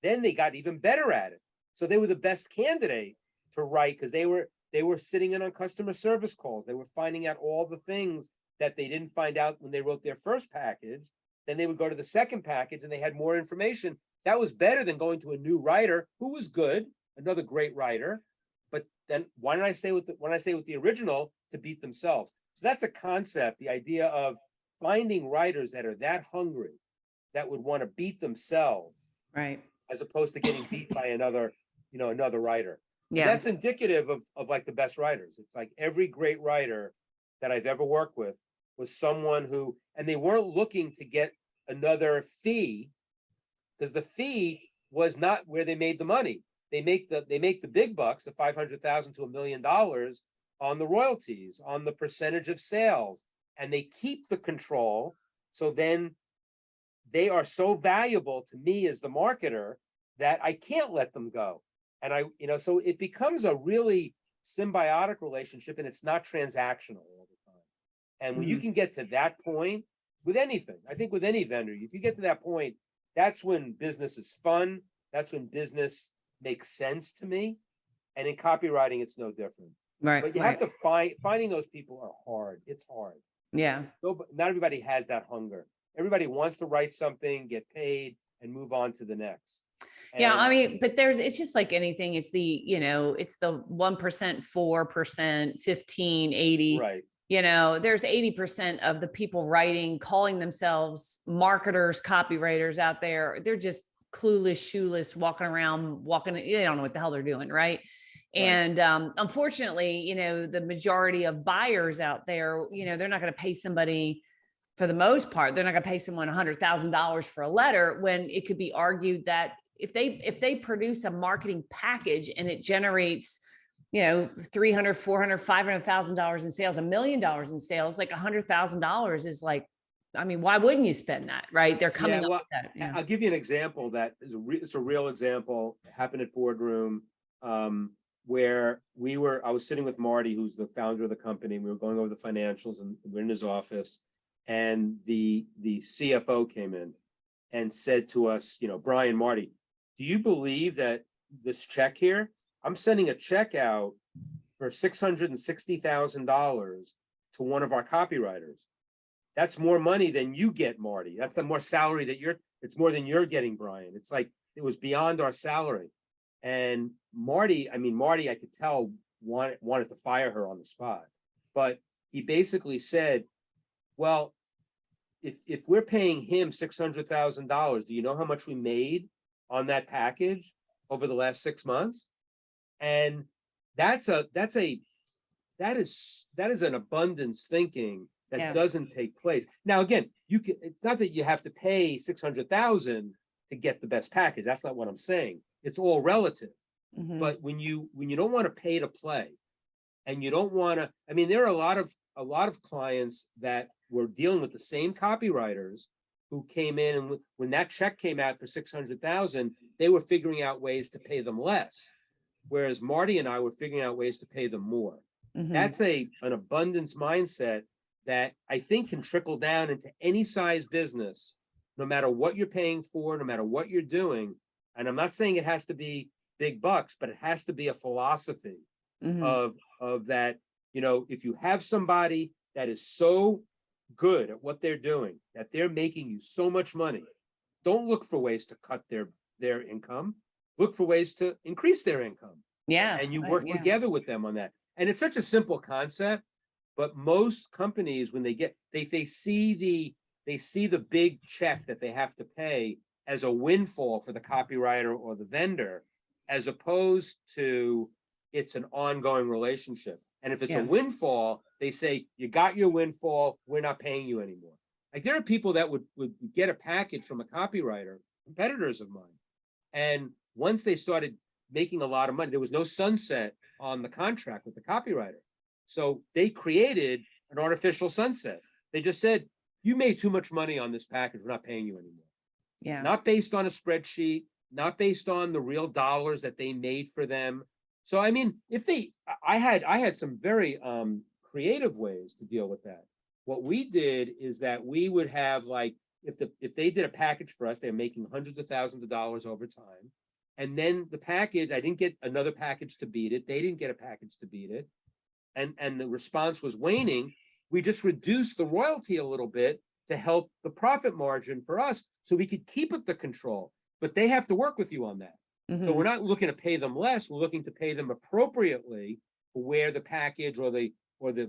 Then they got even better at it. So they were the best candidate to write, because they were sitting in on customer service calls. They were finding out all the things that they didn't find out when they wrote their first package. Then they would go to the second package and they had more information. That was better than going to a new writer who was good, another great writer. But then why don't I stay with the original to beat themselves? So that's a concept, the idea of finding writers that are that hungry, that would want to beat themselves, right, as opposed to getting beat by another writer. Yeah. And that's indicative of like the best writers. It's like every great writer that I've ever worked with was someone who, and they weren't looking to get another fee, because the fee was not where they made the money. They make the big bucks, the $500,000 to $1 million on the royalties, on the percentage of sales, and they keep the control. So then they are so valuable to me as the marketer that I can't let them go. And so it becomes a really symbiotic relationship, and it's not transactional all the time. And when you can get to that point, with anything. I think with any vendor, if you get to that point, that's when business is fun. That's when business makes sense to me. And in copywriting, it's no different. Right. But you have to finding those people are hard. It's hard. Yeah. Not everybody has that hunger. Everybody wants to write something, get paid, and move on to the next. Yeah, I mean, but it's just like anything. It's it's the 1%, 4%, 15, 80. Right. There's 80% of the people writing, calling themselves marketers, copywriters out there. They're just clueless, shoeless, they don't know what the hell they're doing. Right. And unfortunately, the majority of buyers out there, they're not going to pay somebody, for the most part, they're not going to pay someone $100,000 for a letter, when it could be argued that if they produce a marketing package and it generates, $300,000, $400,000, $500,000 in sales, $1 million in sales, like $100,000 is like, I mean, why wouldn't you spend that? Right. They're coming up with that. Yeah. I'll give you an example that is it's a real example. It happened at Boardroom, where I was sitting with Marty, who's the founder of the company. We were going over the financials, and we're in his office, and the CFO came in and said to us, Brian, Marty, do you believe that this check here, I'm sending a check out for $660,000 to one of our copywriters. That's more money than you get, Marty. That's the more salary it's more than you're getting, Brian. It's like, it was beyond our salary. And Marty, I could tell wanted to fire her on the spot, but he basically said, well, if we're paying him $600,000, do you know how much we made on that package over the last 6 months? And that is an abundance thinking that doesn't take place. Now, again, it's not that you have to pay $600,000 to get the best package. That's not what I'm saying. It's all relative. Mm-hmm. But when you don't want to pay to play, and you don't want to, there are a lot of clients that were dealing with the same copywriters who came in, and when that check came out for $600,000, they were figuring out ways to pay them less, whereas Marty and I were figuring out ways to pay them more. Mm-hmm. That's an abundance mindset that I think can trickle down into any size business, no matter what you're paying for, no matter what you're doing. And I'm not saying it has to be big bucks, but it has to be a philosophy of that. If you have somebody that is so good at what they're doing, that they're making you so much money, don't look for ways to cut their income. Look for ways to increase their income. Yeah. And you work together with them on that. And it's such a simple concept, but most companies, when they see the big check that they have to pay as a windfall for the copywriter or the vendor, as opposed to it's an ongoing relationship. And if it's a windfall, they say, you got your windfall, we're not paying you anymore. Like, there are people that would get a package from a copywriter, competitors of mine. And once they started making a lot of money, there was no sunset on the contract with the copywriter. So they created an artificial sunset. They just said, you made too much money on this package, we're not paying you anymore. Yeah. Not based on a spreadsheet, not based on the real dollars that they made for them. So, I had some very creative ways to deal with that. What we did is that we would have, like, if they did a package for us, they're making hundreds of thousands of dollars over time. And then the package, I didn't get another package to beat it. They didn't get a package to beat it. And the response was waning. We just reduced the royalty a little bit to help the profit margin for us, so we could keep it the control. But they have to work with you on that. Mm-hmm. So we're not looking to pay them less. We're looking to pay them appropriately for where the package or the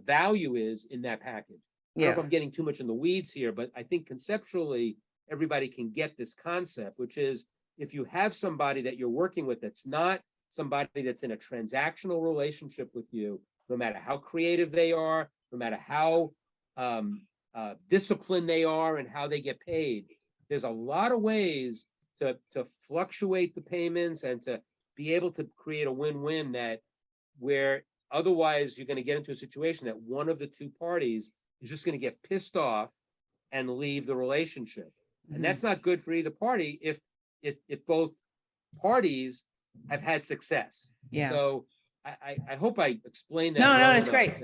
value is in that package. I don't know if I'm getting too much in the weeds here, but I think conceptually everybody can get this concept, which is, if you have somebody that you're working with that's not somebody that's in a transactional relationship with you, no matter how creative they are, no matter how disciplined they are and how they get paid, there's a lot of ways to fluctuate the payments and to be able to create a win-win, that where otherwise you're going to get into a situation that one of the two parties is just going to get pissed off and leave the relationship. Mm-hmm. And that's not good for either party if both parties have had success. Yeah. So I hope I explained that. No, it's great.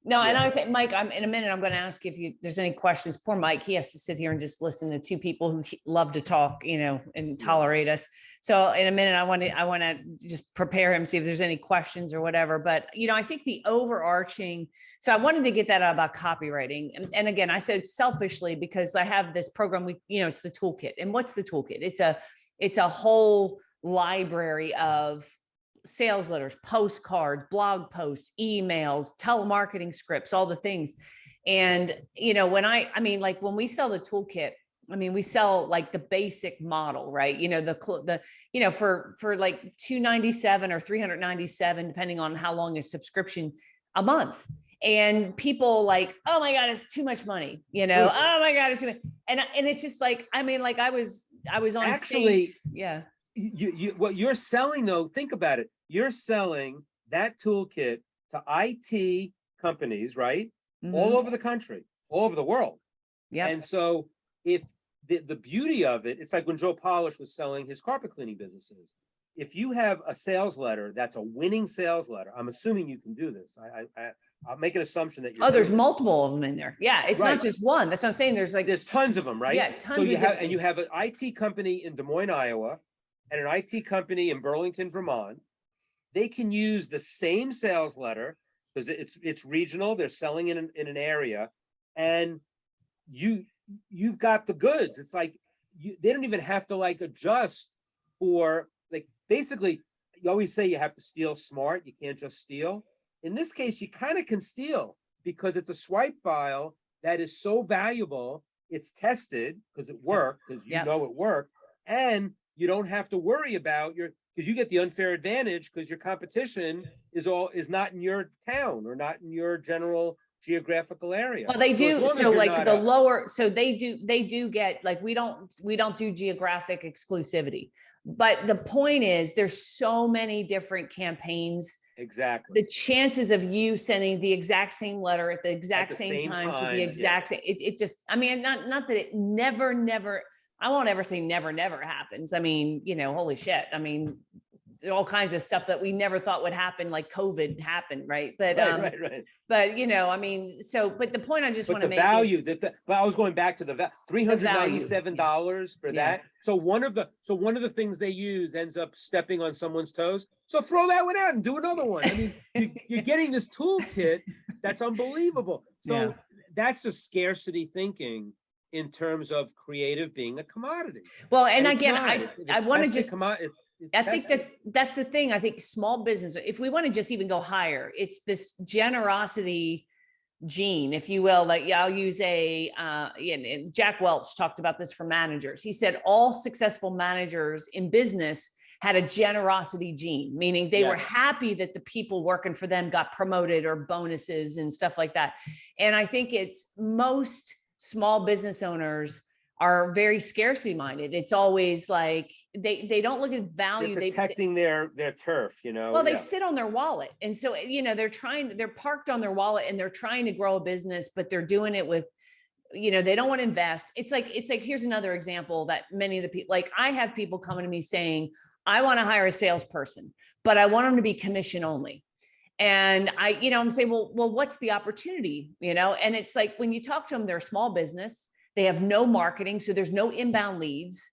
No, and Yeah. I would say, Mike, in a minute, I'm going to ask if there's any questions. Poor Mike, he has to sit here and just listen to two people who love to talk, and tolerate us. So in a minute, I want to just prepare him, see if there's any questions or whatever. But, I think the overarching, so I wanted to get that out about copywriting. And again, I said selfishly, because I have this program, it's the toolkit. And what's the toolkit? It's a whole library of sales letters, postcards, blog posts, emails, telemarketing scripts, all the things. And, when we sell the toolkit, we sell like the basic model, right? For like $297 or $397, depending on how long a subscription a month. And people like, oh my God, it's too much money, oh my God, it's too much. And it's just like, I was on Actually, stage. Yeah. What you're selling though, think about it. You're selling that toolkit to IT companies, right? Mm-hmm. All over the country, all over the world. Yeah. And so if the beauty of it, it's like when Joe Polish was selling his carpet cleaning businesses. If you have a sales letter that's a winning sales letter, I'm assuming you can do this. I'll make an assumption that you're there's multiple of them in there. Yeah, it's not just one. That's what I'm saying. There's tons of them, right? Yeah, tons. So you have an IT company in Des Moines, Iowa, and an IT company in Burlington, Vermont. They can use the same sales letter because it's regional. They're selling in an area, and you've got the goods. It's like they don't even have to like adjust for like basically. You always say you have to steal smart. You can't just steal. In this case, you kind of can steal because it's a swipe file that is so valuable. It's tested because it worked, because you know it worked, and you don't have to worry about because you get the unfair advantage because your competition is not in your town or not in your general geographical area. Well, they do. So like the lower, so they do get like, we don't do geographic exclusivity, but the point is there's so many different campaigns. Exactly. The chances of you sending the exact same letter at the exact same time to the exact same, it just, not that it never, I won't ever say never happens. Holy shit. All kinds of stuff that we never thought would happen, like COVID happened, right? But right. But but the point I just want to make value but I was going back to the $397 for that. So one of the things they use ends up stepping on someone's toes. So throw that one out and do another one. You're getting this toolkit that's unbelievable. So that's the scarcity thinking in terms of creative being a commodity. Well, and again, I want to just I think tested. that's the thing. I think small business, if we want to just even go higher, it's this generosity gene, if you will. Like, I'll use and Jack Welch talked about this for managers. He said all successful managers in business had a generosity gene, meaning they were happy that the people working for them got promoted or bonuses and stuff like that. And I think it's most small business owners are very scarcity minded. It's always like they don't look at value. They're protecting their turf, Well, they sit on their wallet. And so, they're parked on their wallet and they're trying to grow a business, but they're doing it with, they don't want to invest. It's like, here's another example that many of the people, like I have people coming to me saying, I want to hire a salesperson, but I want them to be commission only. And I'm saying, well, what's the opportunity? And it's like, when you talk to them, they're a small business. They have no marketing, so there's no inbound leads.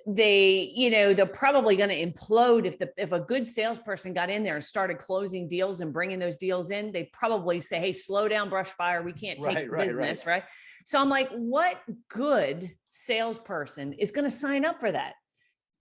They're probably going to implode if a good salesperson got in there and started closing deals and bringing those deals in. They probably say, "Hey, slow down, brush fire. We can't take the business, right?" So I'm like, what good salesperson is going to sign up for that?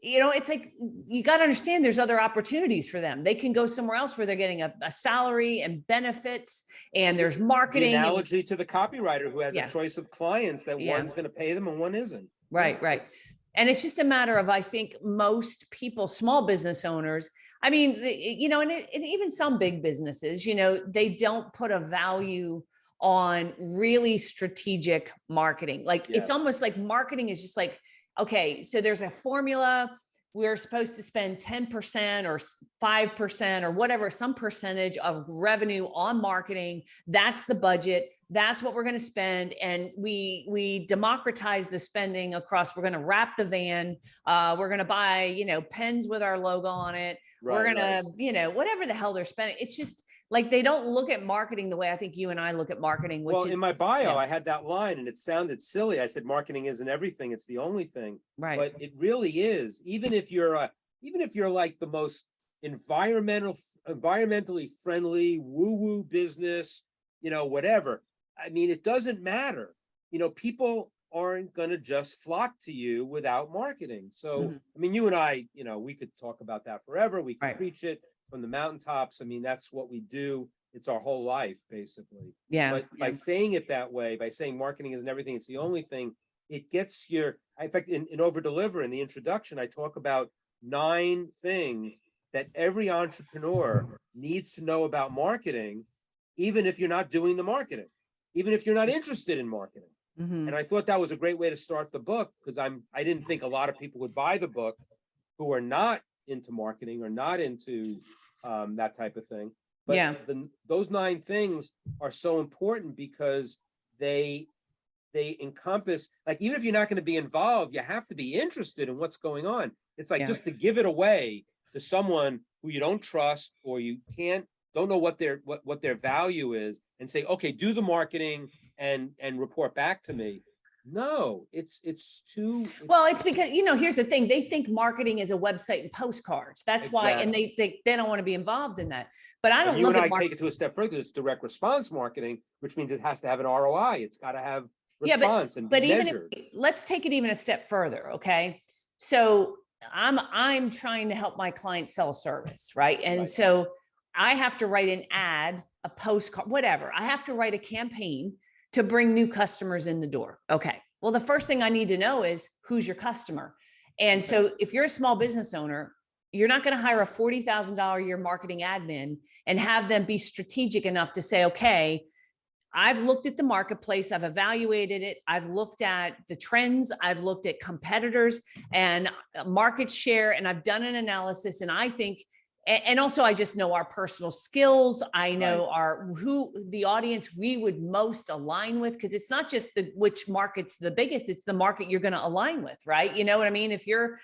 It's like, you got to understand there's other opportunities for them. They can go somewhere else where they're getting a salary and benefits, and there's marketing. The analogy to the copywriter who has a choice of clients that one's going to pay them and one isn't. Right. And it's just a matter of, I think most people, small business owners, and even some big businesses, they don't put a value on really strategic marketing. Like, it's almost like marketing is just like, okay, so there's a formula. We're supposed to spend 10% or 5% or whatever, some percentage of revenue on marketing. That's the budget. That's what we're going to spend. And we democratize the spending across. We're going to wrap the van. We're going to buy, pens with our logo on it. We're going to, whatever the hell they're spending. It's just like they don't look at marketing the way I think you and I look at marketing, which Well, is in my bio, yeah, I had that line and it sounded silly. I said, marketing isn't everything. It's the only thing. right. But it really is. Even if you're like the most environmentally friendly, woo-woo business, whatever. I mean, it doesn't matter. People aren't going to just flock to you without marketing. So, I mean, you and I, we could talk about that forever. We can Right. preach it from the mountaintops. I mean, that's what we do. It's our whole life, basically. Yeah. But by saying it that way, by saying marketing isn't everything, it's the only thing, it gets in fact, in Over Deliver, in the introduction, I talk about 9 things that every entrepreneur needs to know about marketing, even if you're not doing the marketing, even if you're not interested in marketing. And I thought that was a great way to start the book, because I didn't think a lot of people would buy the book who are not into marketing or not into that type of thing. But Yeah. those 9 things are so important because they encompass, like, even if you're not going to be involved, you have to be interested in what's going on. It's like, Yeah. just to give it away to someone who you don't trust, or you don't know what their value is, and say, okay, do the marketing and report back to me. No, it's too. Well, it's because, here's the thing. They think marketing is a website and postcards. That's why, and they don't want to be involved in that. But I don't You look and at I take it to a step further. It's direct response marketing, which means it has to have an ROI. It's got to have response and be but even measured. let's take it even a step further. Okay. So I'm trying to help my clients sell a service, right? And Right. so I have to write an ad, a postcard, whatever. I have to write a campaign to bring new customers in the door. Okay. Well, the first thing I need to know is who's your customer. And so if you're a small business owner, you're not going to hire a $40,000 a year marketing admin and have them be strategic enough to say, okay, I've looked at the marketplace, I've evaluated it, I've looked at the trends, I've looked at competitors and market share, and I've done an analysis. And I think, and also I just know our personal skills. I know who the audience we would most align with, because it's not just which market's the biggest, it's the market you're going to align with, right? You know what I mean? If you're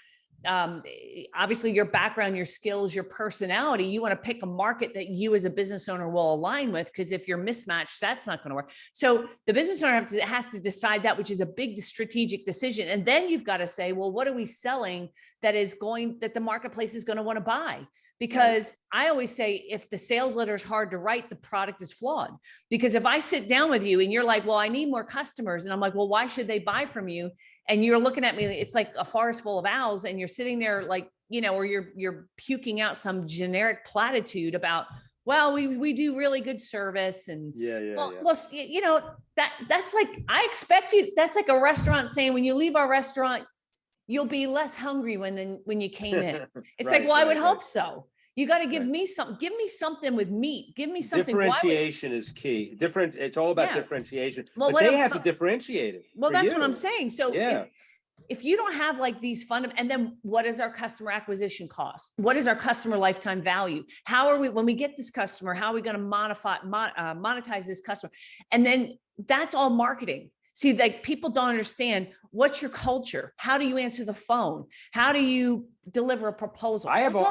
obviously your background, your skills, your personality, you want to pick a market that you as a business owner will align with, because if you're mismatched, that's not going to work. So the business owner has to decide that, which is a big strategic decision. And then you've got to say, well, what are we selling that the marketplace is going to want to buy? Because I always say, if the sales letter is hard to write, the product is flawed. Because if I sit down with you and you're like, well, I need more customers. And I'm like, well, why should they buy from you? And you're looking at me, it's like a forest full of owls. And you're sitting there like, or you're puking out some generic platitude about, well, we do really good service. And that's like, I expect you, that's like a restaurant saying, when you leave our restaurant, you'll be less hungry when you came in. It's like, well, I would hope so. You got to give me something with meat. Give me something. Differentiation is key. It's all about differentiation. Well, but they have to differentiate it. Well, that's what I'm saying. So yeah. If you don't have like these and then what is our customer acquisition cost? What is our customer lifetime value? How are we, when we get this customer, how are we going to monetize this customer? And then that's all marketing. See, like, people don't understand, what's your culture? How do you answer the phone? How do you deliver a proposal? I have a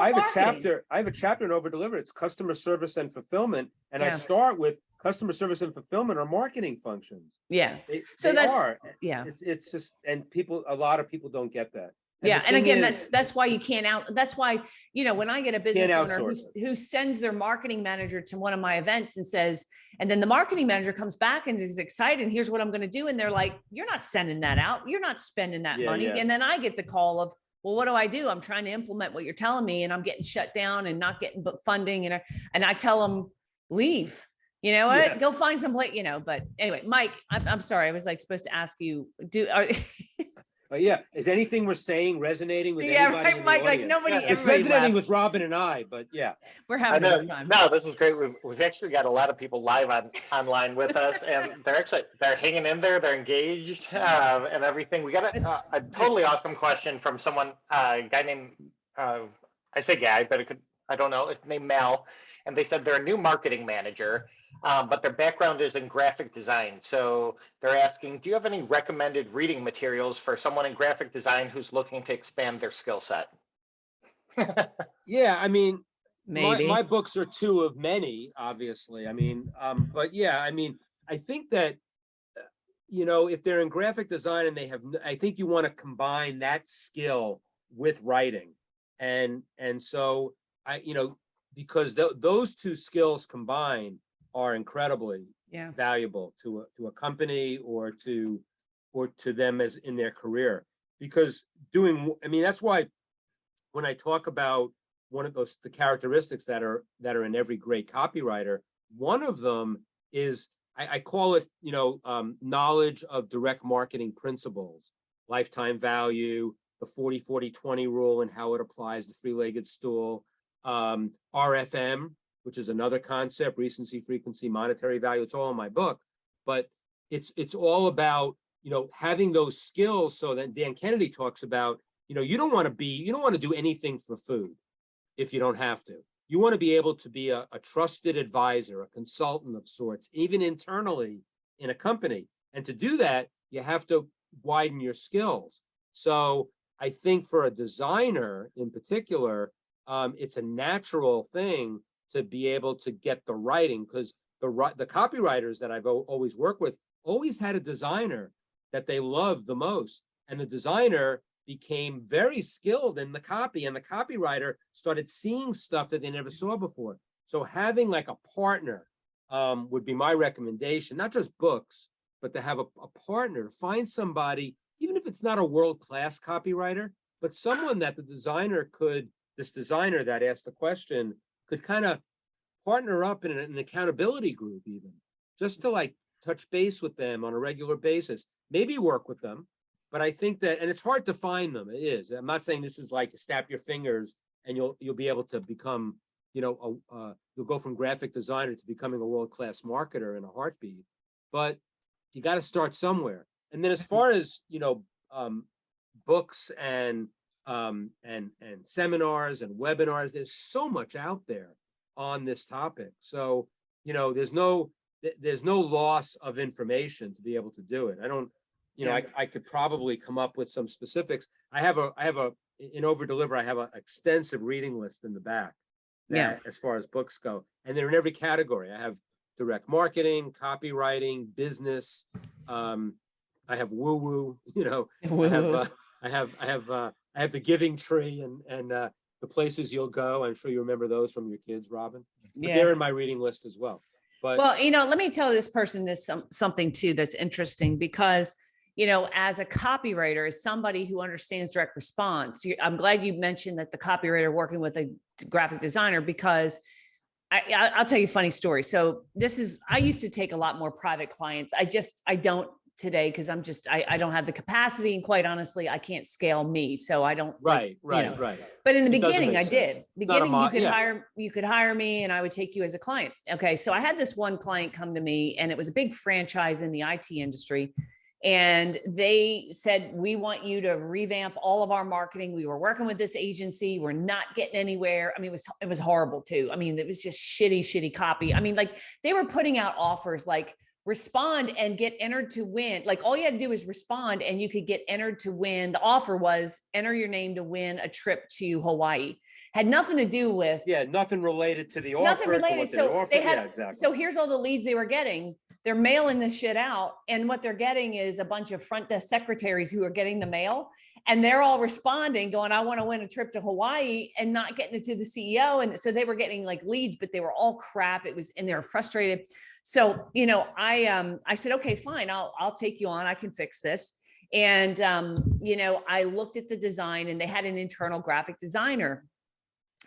chapter in Over Deliver. It's customer service and fulfillment. And I start with customer service and fulfillment are marketing functions. Yeah. It's just, and a lot of people don't get that. And and again, that's why you can't that's why, when I get a business owner who sends their marketing manager to one of my events and says, and then the marketing manager comes back and is excited, and here's what I'm going to do. And they're like, you're not sending that out. You're not spending that money. Yeah. And then I get the call of, well, what do? I'm trying to implement what you're telling me, and I'm getting shut down and not getting funding. And I tell them, leave. You know what? Yeah. Go find some place, but anyway, Mike, I'm sorry. I was like supposed to ask you, is anything we're saying resonating with anybody? Right, Mike, like nobody. It's resonating with Robin and I, but we're having a good time. No, this is great. We've actually got a lot of people live online with us, and they're hanging in there. They're engaged and everything. We got a totally awesome question from someone, a guy named I say guy, but I don't know. It's named Mel, and they said they're a new marketing manager. But their background is in graphic design. So they're asking, do you have any recommended reading materials for someone in graphic design who's looking to expand their skill set? Yeah, I mean, maybe. My books are two of many, obviously. I mean, but yeah, I mean, I think that, if they're in graphic design and I think you want to combine that skill with writing. And so because those two skills combined are incredibly valuable to a company or to them as in their career. Because that's why when I talk about one of the characteristics that are in every great copywriter, one of them is I call it, knowledge of direct marketing principles, lifetime value, the 40-40-20 rule and how it applies to three-legged stool, RFM, which is another concept, recency, frequency, monetary value. It's all in my book, but it's all about, having those skills. So that Dan Kennedy talks about, you don't want to do anything for food if you don't have to. You want to be able to be a trusted advisor, a consultant of sorts, even internally in a company. And to do that, you have to widen your skills. So I think for a designer in particular, it's a natural thing to be able to get the writing, because the copywriters that I've always worked with always had a designer that they loved the most. And the designer became very skilled in the copy, and the copywriter started seeing stuff that they never saw before. So having like a partner would be my recommendation, not just books, but to have a partner, to find somebody, even if it's not a world-class copywriter, but someone that this designer that asked the question could kind of partner up in an accountability group, even just to like touch base with them on a regular basis, maybe work with them. But I think that, and it's hard to find them. It is. I'm not saying this is like to snap your fingers and you'll be able to become, you'll go from graphic designer to becoming a world-class marketer in a heartbeat. But you got to start somewhere. And then as far as books and seminars and webinars, there's so much out there on this topic. So there's no loss of information to be able to do it. I don't. I could probably come up with some specifics. I have in Over Deliver, I have an extensive reading list in the back. As far as books go, and they're in every category. I have direct marketing, copywriting, business. I have woo-woo. I have the Giving Tree and the places you'll go. I'm sure you remember those from your kids, Robin. But they're in my reading list as well. But let me tell this person something too that's interesting, because as a copywriter, as somebody who understands direct response, I'm glad you mentioned that the copywriter working with a graphic designer, because I'll tell you a funny story. So I used to take a lot more private clients. I don't today, because I don't have the capacity, and quite honestly, I can't scale me. So I don't. Right. But in the beginning, I did. You could hire me and I would take you as a client. Okay. So I had this one client come to me, and it was a big franchise in the IT industry. And they said, we want you to revamp all of our marketing. We were working with this agency. We're not getting anywhere. I mean, it was horrible too. I mean, it was just shitty copy. I mean, like they were putting out offers like respond and get entered to win. Like all you had to do was respond and you could get entered to win. The offer was enter your name to win a trip to Hawaii. Had nothing to do with. Nothing related to the offer. Nothing related. So they had, exactly. So here's all the leads they were getting. They're mailing this shit out. And what they're getting is a bunch of front desk secretaries who are getting the mail. And they're all responding, going, I want to win a trip to Hawaii, and not getting it to the CEO. And so they were getting like leads, but they were all crap. And they were frustrated. So, I said, okay, fine. I'll take you on. I can fix this. And, I looked at the design, and they had an internal graphic designer.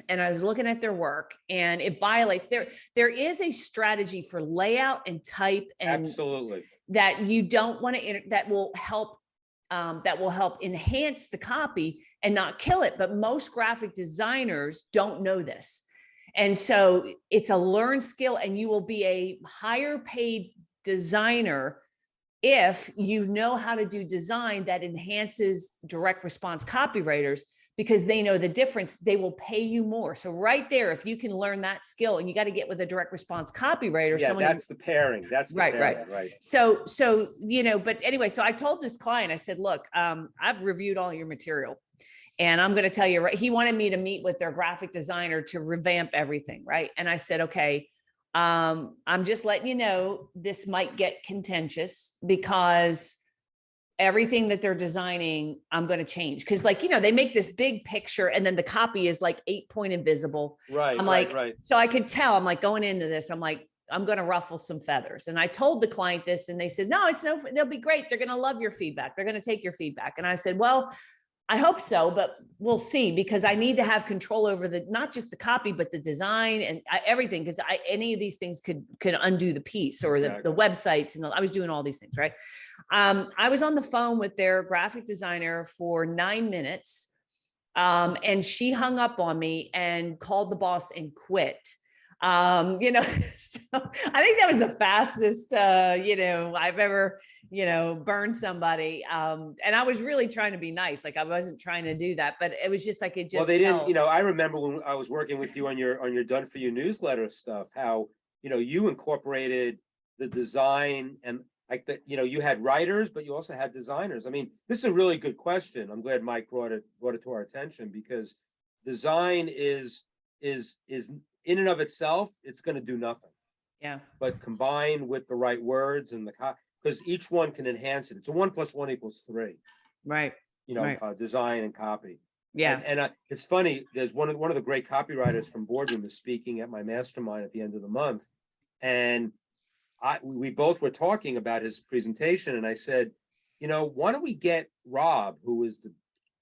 And I was looking at their work, and it violates there is a strategy for layout and type, and absolutely that you don't want to, that will help enhance the copy and not kill it. But most graphic designers don't know this. And so it's a learned skill, and you will be a higher paid designer if you know how to do design that enhances direct response copywriters, because they know the difference. They will pay you more. So right there, if you can learn that skill, and you got to get with a direct response copywriter. That's the pairing. That's the pairing, right. So, but anyway, so I told this client, I said, look, I've reviewed all your material, And I'm going to tell you, right, he wanted me to meet with their graphic designer to revamp everything, right? And I said, okay, I'm just letting you know, this might get contentious because everything that they're designing, I'm going to change. Cause like, they make this big picture and then the copy is like 8-point invisible. Right. I'm like, so I could tell, I'm like going into this, I'm like, I'm going to ruffle some feathers. And I told the client this and they said, no, they'll be great. They're going to love your feedback. They're going to take your feedback. And I said, well, I hope so, but we'll see, because I need to have control over not just the copy, but the design and everything. Cause any of these things could undo the piece or the websites. And I was doing all these things, right? I was on the phone with their graphic designer for 9 minutes. And she hung up on me and called the boss and quit. So I think that was the fastest, I've ever, burned somebody. And I was really trying to be nice. Like I wasn't trying to do that, but it was just like, it just, well, they didn't, I remember when I was working with you on your Done For You newsletter stuff, how, you incorporated the design and like that, you had writers, but you also had designers. I mean, this is a really good question. I'm glad Mike brought it to our attention, because design is in and of itself, it's going to do nothing. Yeah. But combined with the right words and because each one can enhance it. It's a 1 + 1 = 3. Right. Design and copy. Yeah. And it's funny. There's one of the great copywriters from Boardroom is speaking at my mastermind at the end of the month, and we both were talking about his presentation, and I said, why don't we get Rob, who is the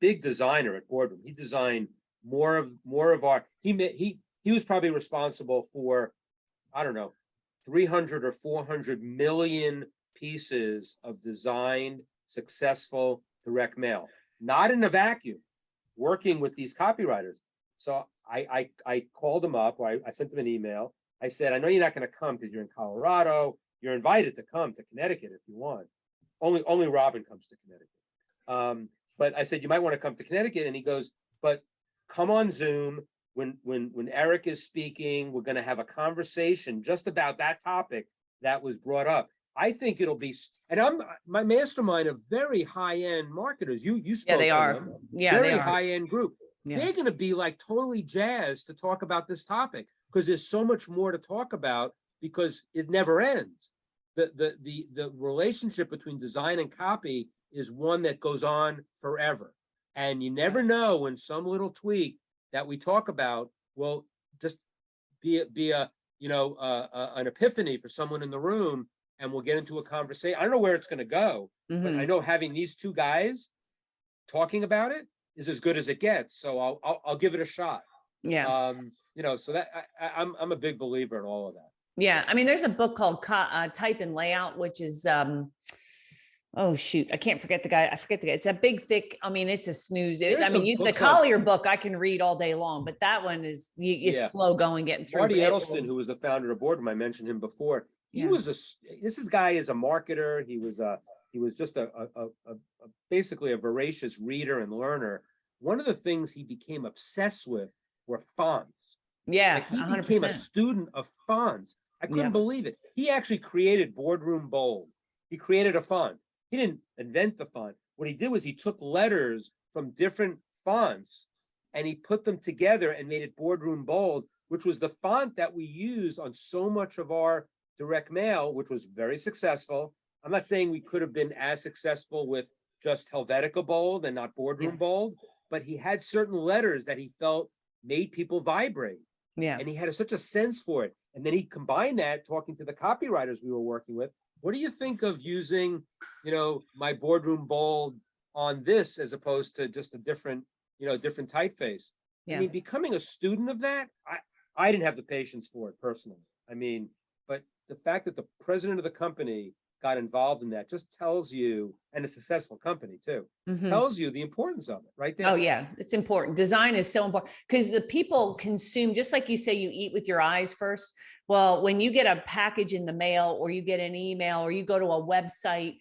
big designer at Boardroom? He designed more of our. He was probably responsible for, I don't know, 300 or 400 million pieces of designed, successful direct mail, not in a vacuum, working with these copywriters. So I called him up, or I sent him an email. I said, I know you're not going to come because you're in Colorado. You're invited to come to Connecticut if you want. Only Robin comes to Connecticut. But I said, you might want to come to Connecticut. And he goes, but come on Zoom. When Eric is speaking, we're going to have a conversation just about that topic that was brought up. I think it'll be, and my mastermind of very high-end marketers. You spoke. Yeah, they are. Them, yeah, very they are. high-end group. Yeah. They're going to be like totally jazzed to talk about this topic, because there's so much more to talk about, because it never ends. The relationship between design and copy is one that goes on forever, and you never know when some little tweak that we talk about will just be an epiphany for someone in the room, and we'll get into a conversation. I don't know where it's going to go, but I know having these two guys talking about it is as good as it gets. So I'll give it a shot. Yeah. So that I'm a big believer in all of that. Yeah. I mean, there's a book called Type and Layout, which is, oh shoot, I can't forget the guy. I forget the guy. It's a big, thick. I mean, it's a snooze. The Collier book I can read all day long, but that one is it's slow going, getting through. Marty Edelstein, who was the founder of Boardroom, I mentioned him before. This guy is a marketer. He was just a basically a voracious reader and learner. One of the things he became obsessed with were fonts. Yeah, like he 100%. became a student of fonts. I couldn't believe it. He actually created Boardroom Bold. He created a font. He didn't invent the font. What he did was he took letters from different fonts and he put them together and made it Boardroom Bold, which was the font that we use on so much of our direct mail, which was very successful. I'm not saying we could have been as successful with just Helvetica Bold and not Boardroom Bold, but he had certain letters that he felt made people vibrate. Yeah. And he had such a sense for it. And then he combined that, talking to the copywriters we were working with. What do you think of using, my Boardroom Bold on this as opposed to just a different typeface? Yeah. I mean, becoming a student of that, I didn't have the patience for it personally. I mean, but the fact that the president of the company got involved in that just tells you, and a successful company too, tells you the importance of it right there. Oh yeah, it's important. Design is so important because the people consume, just like you say, you eat with your eyes first. Well, when you get a package in the mail or you get an email or you go to a website,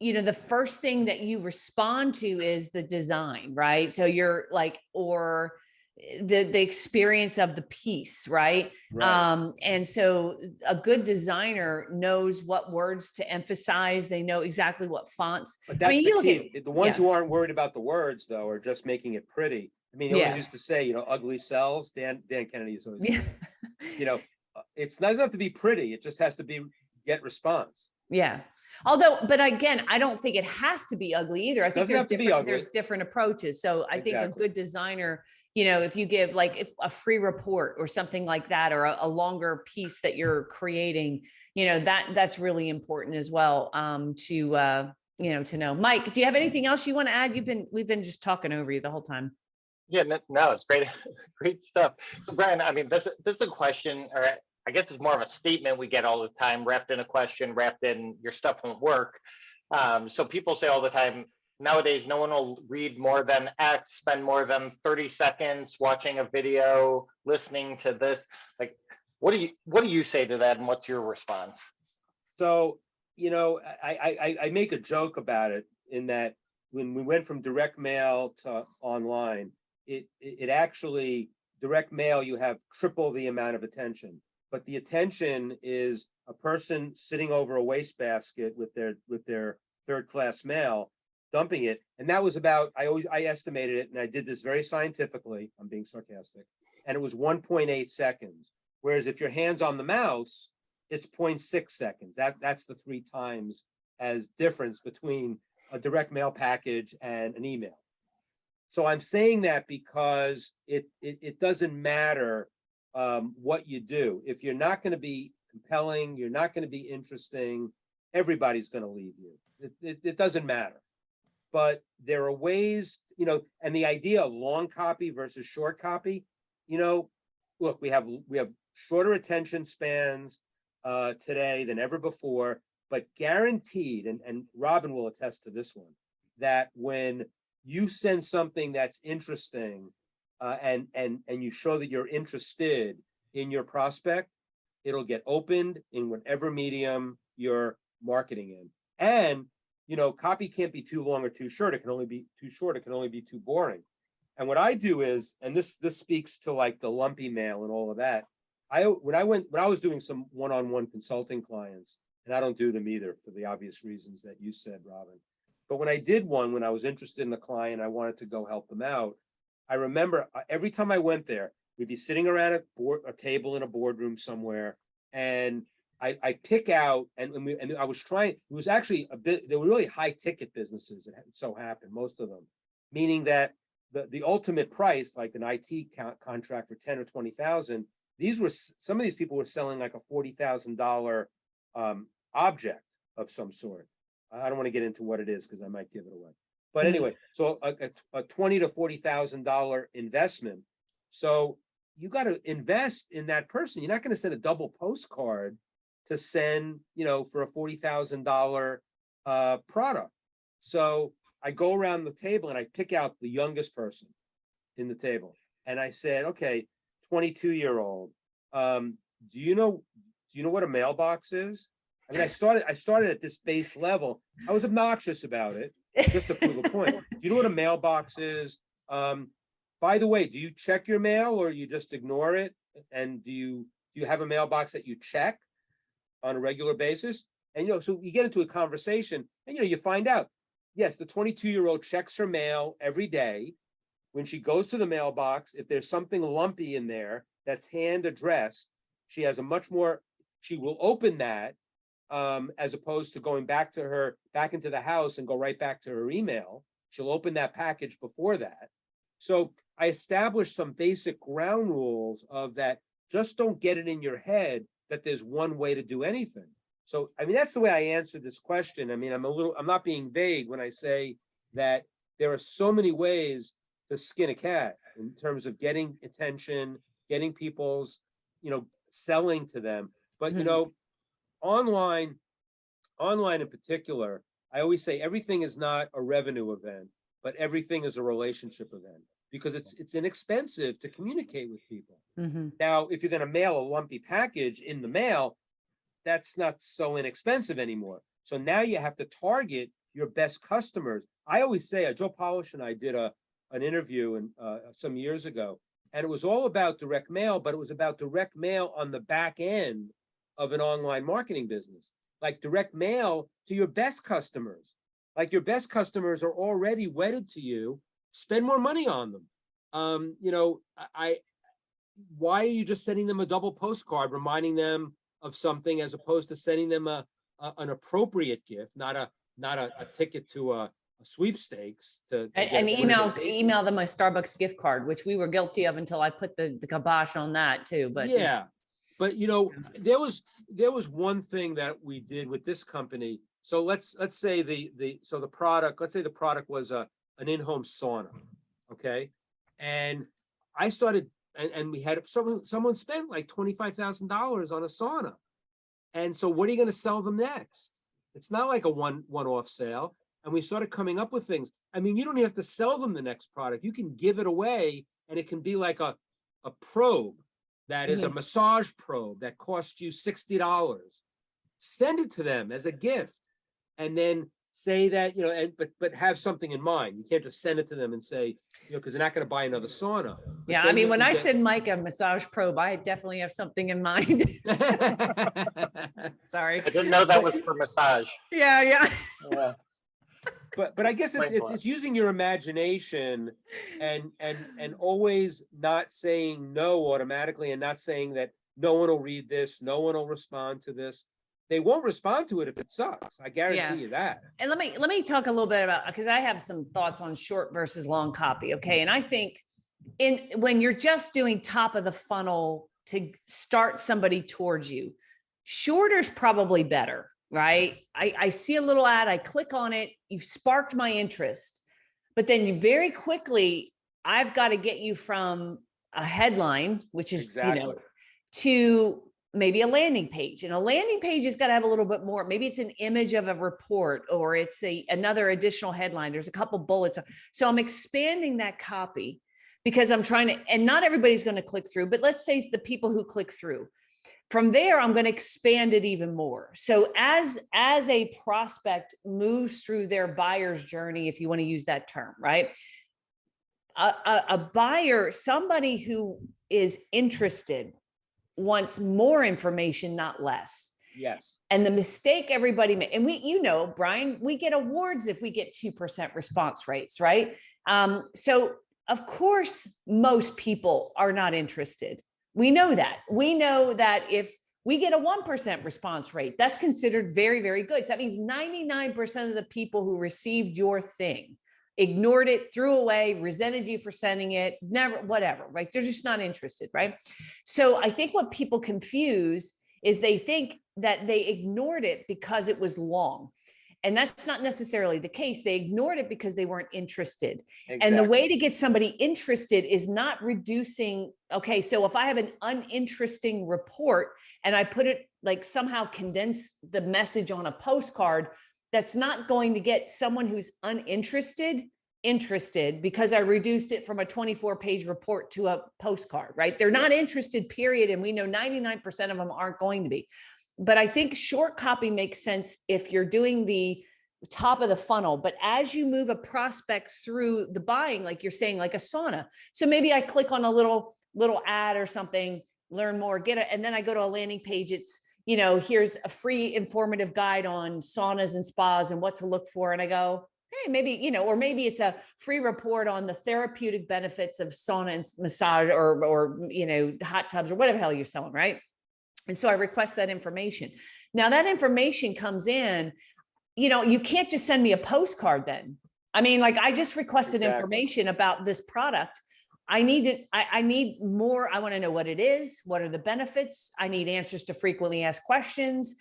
the first thing that you respond to is the design, right? So you're like, or the experience of the piece, right? And so a good designer knows what words to emphasize. They know exactly what fonts. But that's the key. The ones who aren't worried about the words, though, are just making it pretty. I mean, he always used to say, you know, ugly sells. Dan Kennedy used to always say that. You know, it's not enough to be pretty. It just has to get response. Yeah. Although, but again, I don't think it has to be ugly either. I think there's different approaches. So I think a good designer, you know, if you give like a free report or something like that, or a longer piece that you're creating, you know, that's really important as well, you know, to know. Mike, do you have anything else you want to add? We've been just talking over you the whole time. Yeah, no, it's great, great stuff. So Brian, I mean, this is a question, or I guess it's more of a statement we get all the time, wrapped in a question, wrapped in your stuff won't work. So people say all the time, nowadays, no one will read more than X, spend more than 30 seconds watching a video, listening to this. Like, what do you say to that, and what's your response? So, you know, I make a joke about it, in that when we went from direct mail to online, it actually, direct mail, you have triple the amount of attention. But the attention is a person sitting over a wastebasket with their third-class mail, dumping it. And that was about, I estimated it, and I did this very scientifically, I'm being sarcastic, and it was 1.8 seconds. Whereas if your hand's on the mouse, it's 0.6 seconds. That's the 3 times as difference between a direct mail package and an email. So I'm saying that because it doesn't matter what you do. If you're not going to be compelling, you're not going to be interesting, everybody's going to leave you. It doesn't matter. But there are ways, you know, and the idea of long copy versus short copy, you know, look, we have shorter attention spans today than ever before, but guaranteed, and Robin will attest to this one, that when you send something that's interesting, and you show that you're interested in your prospect, it'll get opened in whatever medium you're marketing in. And, you know, copy can't be too long or too short. It can only be too short. It can only be too boring. And what I do is, and this speaks to like the lumpy mail and all of that. When I was doing some one-on-one consulting clients, and I don't do them either for the obvious reasons that you said, Robin. But when I did one, when I was interested in the client, I wanted to go help them out. I remember every time I went there, we'd be sitting around a table in a boardroom somewhere, and I pick out, and I was trying. It was actually a bit. They were really high ticket businesses. It so happened, most of them, meaning that the ultimate price, like an IT contract for 10 or 20,000. Some of these people were selling like a $40,000 object of some sort. I don't want to get into what it is because I might give it away. But anyway, so a $20,000 to $40,000 investment. So you got to invest in that person. You're not going to send a double postcard to send, you know, for a $40,000 product. So I go around the table and I pick out the youngest person in the table, and I said, okay, 22-year-old. Do you know what a mailbox is? I mean, I started at this base level. I was obnoxious about it, just to prove a point. Do you know what a mailbox is? By the way, do you check your mail or you just ignore it? And do you have a mailbox that you check on a regular basis? And, you know, so you get into a conversation and, you know, you find out, yes, the 22-year-old checks her mail every day. When she goes to the mailbox, if there's something lumpy in there that's hand addressed, she will open that, as opposed to going back into the house and go right back to her email. She'll open that package before that. So I established some basic ground rules of that. Just don't get it in your head that there's one way to do anything. So, I mean, that's the way I answered this question. I mean, I'm not being vague when I say that there are so many ways to skin a cat in terms of getting attention, getting people's, you know, selling to them. But, you know, online in particular, I always say everything is not a revenue event, but everything is a relationship event, because it's inexpensive to communicate with people. Now, if you're going to mail a lumpy package in the mail, that's not so inexpensive anymore. So now you have to target your best customers. I always say, Joe Polish and I did an interview some years ago, And it was all about direct mail, but it was about direct mail on the back end of an online marketing business, like direct mail to your best customers. Like your best customers are already wedded to you. Spend more money on them. Why are you just sending them a double postcard, reminding them of something, as opposed to sending them an appropriate gift, not a ticket to a sweepstakes and email them a Starbucks gift card, which we were guilty of until I put the kibosh on that too. But yeah, but there was one thing that we did with this company. So let's say the product, let's say the product was an in-home sauna, okay, and I started. And we had someone spent like $25,000 on a sauna. And so what are you going to sell them next? It's not like a one-off sale. And we started coming up with things. I mean, you don't even have to sell them the next product. You can give it away, and it can be like a probe that is a massage probe that costs you $60. Send it to them as a gift, and then say that, but have something in mind. You can't just send it to them and say, because they're not going to buy another sauna. Yeah, I mean, when I send Mike a massage probe, I definitely have something in mind. Sorry. I didn't know that was for massage. Yeah. But I guess it's using your imagination and always not saying no automatically, and not saying that no one will read this, no one will respond to this. They won't respond to it if it sucks. I guarantee you that. And let me talk a little bit about, because I have some thoughts on short versus long copy. Okay. And I think when you're just doing top of the funnel to start somebody towards you, shorter's probably better, right? I see a little ad, I click on it, you've sparked my interest, but then you very quickly, I've got to get you from a headline, which is, to maybe a landing page, and a landing page has got to have a little bit more. Maybe it's an image of a report, or it's another additional headline. There's a couple bullets. So I'm expanding that copy because I'm trying to, and not everybody's going to click through, but let's say the people who click through. From there, I'm going to expand it even more. So as a prospect moves through their buyer's journey, if you want to use that term, right? A buyer, somebody who is interested, wants more information, not less. Yes. And the mistake everybody made, and Brian, we get awards if we get 2% response rates, right? So of course, most people are not interested. We know that. We know that if we get a 1% response rate, that's considered very, very good. So that means 99% of the people who received your thing ignored it, threw away, resented you for sending it, never, whatever, right? They're just not interested, right? So I think what people confuse is they think that they ignored it because it was long. And that's not necessarily the case. They ignored it because they weren't interested. Exactly. And the way to get somebody interested is not reducing, okay, so if I have an uninteresting report and I put it, like somehow condense the message on a postcard, that's not going to get someone who's uninterested interested, because I reduced it from a 24-page report to a postcard, right? They're not interested, period. And we know 99% of them aren't going to be. But I think short copy makes sense if you're doing the top of the funnel. But as you move a prospect through the buying, like you're saying, like a sauna. So maybe I click on a little ad or something, learn more, get it. And then I go to a landing page. It's, here's a free informative guide on saunas and spas and what to look for. And I go, hey, maybe, or maybe it's a free report on the therapeutic benefits of sauna and massage or hot tubs or whatever the hell you're selling, right? And so I request that information. Now that information comes in, you can't just send me a postcard then. I mean, like I just requested information about this product. I need it. I need more. I want to know what it is. What are the benefits? I need answers to frequently asked questions.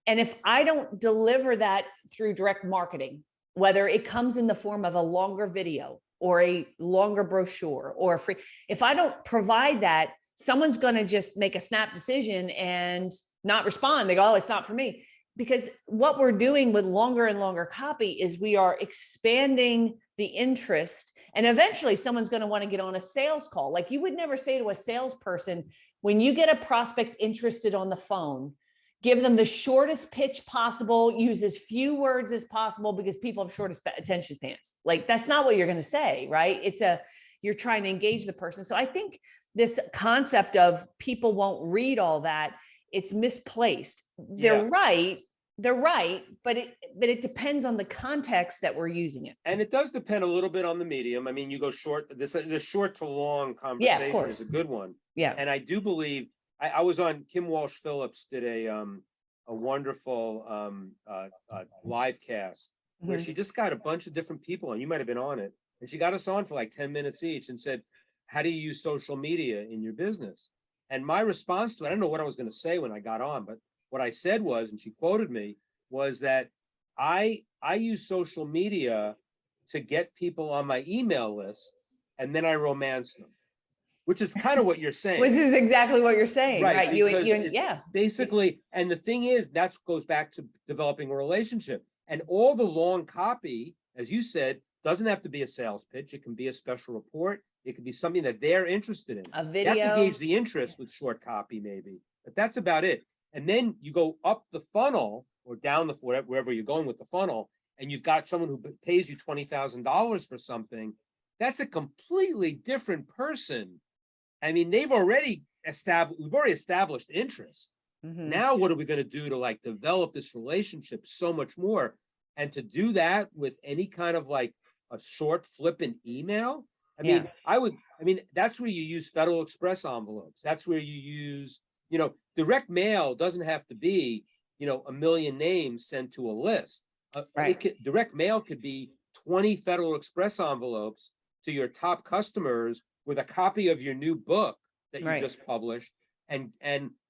And if I don't deliver that through direct marketing, whether it comes in the form of a longer video or a longer brochure or if I don't provide that, someone's going to just make a snap decision and not respond. They go, oh, it's not for me. Because what we're doing with longer and longer copy is we are expanding the interest, and eventually someone's going to want to get on a sales call. Like you would never say to a salesperson, when you get a prospect interested on the phone, give them the shortest pitch possible, use as few words as possible, because people have shortest attention spans. Like that's not what you're going to say, right? you're trying to engage the person. So I think this concept of people won't read all that, it's misplaced. They're right, but it depends on the context that we're using it. And it does depend a little bit on the medium. I mean, you go short, the short to long conversation is a good one. Yeah. And I do believe, I was on, Kim Walsh Phillips did a wonderful live cast where she just got a bunch of different people, and you might have been on it. And she got us on for like 10 minutes each and said, how do you use social media in your business? And my response to it, I don't know what I was going to say when I got on, but what I said was, and she quoted me, was that I use social media to get people on my email list, and then I romance them, which is kind of what you're saying. Which is exactly what you're saying, right? You basically, and the thing is, that goes back to developing a relationship. And all the long copy, as you said, doesn't have to be a sales pitch. It can be a special report. It could be something that they're interested in. A video. You have to gauge the interest with short copy, maybe, but that's about it. And then you go up the funnel or down the wherever you're going with the funnel, and you've got someone who pays you $20,000 for something. That's a completely different person. I mean, we've already established interest. Now, what are we going to do to like develop this relationship so much more? And to do that with any kind of like a short flippant email. I mean, that's where you use Federal Express envelopes. That's where you use, direct mail doesn't have to be, 1 million names sent to a list. Direct mail could be 20 Federal Express envelopes to your top customers with a copy of your new book that you just published and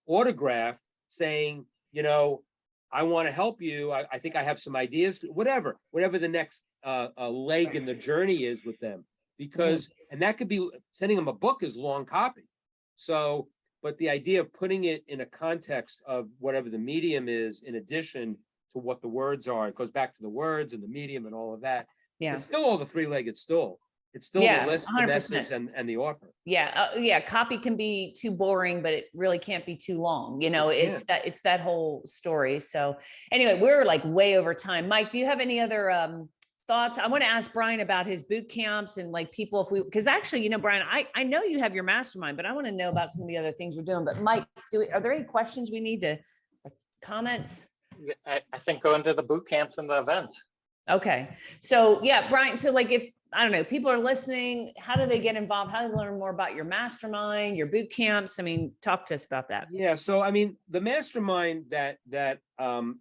autographed saying, I want to help you. I think I have some ideas, whatever the next leg in the journey is with them. Because, and that could be sending them a book is long copy. So, but the idea of putting it in a context of whatever the medium is, in addition to what the words are, it goes back to the words and the medium and all of that. Yeah. It's still all the three-legged stool. It's still the list, 100%. The message, and the offer. Yeah. Copy can be too boring, but it really can't be too long. It's that whole story. So anyway, we're like way over time. Mike, do you have any other thoughts? I want to ask Brian about his boot camps and like people, because actually, Brian, I know you have your mastermind, but I want to know about some of the other things you're doing. But Mike, are there any questions we need to comments? I think go into the boot camps and the events. Okay. So yeah, Brian, so like if, I don't know, people are listening, how do they get involved? How do they learn more about your mastermind, your boot camps? I mean, talk to us about that. Yeah. So, I mean, the mastermind that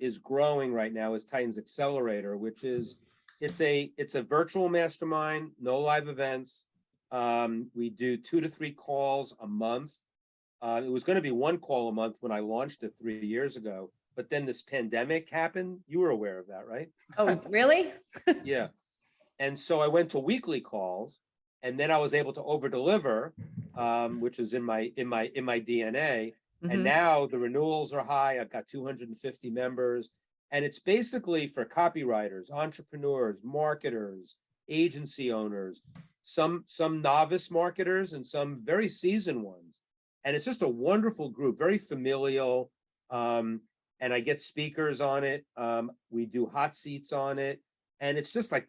is growing right now is Titans Accelerator, which is, it's a virtual mastermind, no live events. We do 2 to 3 calls a month. It was going to be 1 call a month when I launched it 3 years ago, but then this pandemic happened. You were aware of that, right? Oh, really? Yeah. And so I went to weekly calls, and then I was able to over deliver, which is in my DNA. And now the renewals are high. I've got 250 members. And it's basically for copywriters, entrepreneurs, marketers, agency owners, some novice marketers, and some very seasoned ones. And it's just a wonderful group, very familial. And I get speakers on it. We do hot seats on it. And it's just like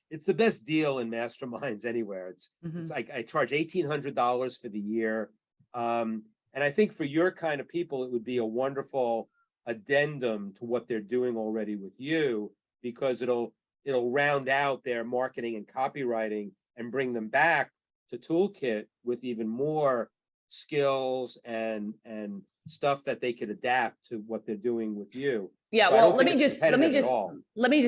it's the best deal in masterminds anywhere. It's like I charge $1,800 for the year. And I think for your kind of people, it would be a wonderful addendum to what they're doing already with you, because it'll round out their marketing and copywriting and bring them back to Toolkit with even more skills and stuff that they could adapt to what they're doing with you. Yeah. So well, let me just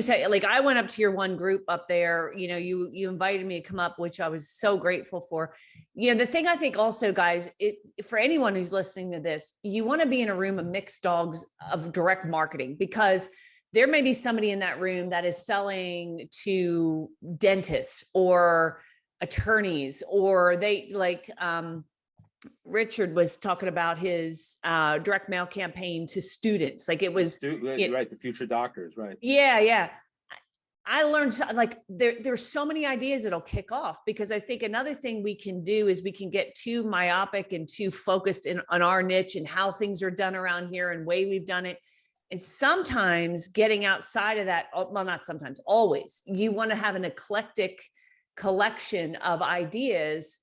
say, like, I went up to your one group up there, you invited me to come up, which I was so grateful for. The thing I think also, guys, for anyone who's listening to this, you want to be in a room of mixed dogs of direct marketing, because there may be somebody in that room that is selling to dentists or attorneys, or they like, Richard was talking about his direct mail campaign to students. Like it was right, the future doctors, right? Yeah. I learned like there's so many ideas that'll kick off, because I think another thing we can do is we can get too myopic and too focused on our niche and how things are done around here and way we've done it. And sometimes getting outside of that, well, not sometimes, always, you want to have an eclectic collection of ideas.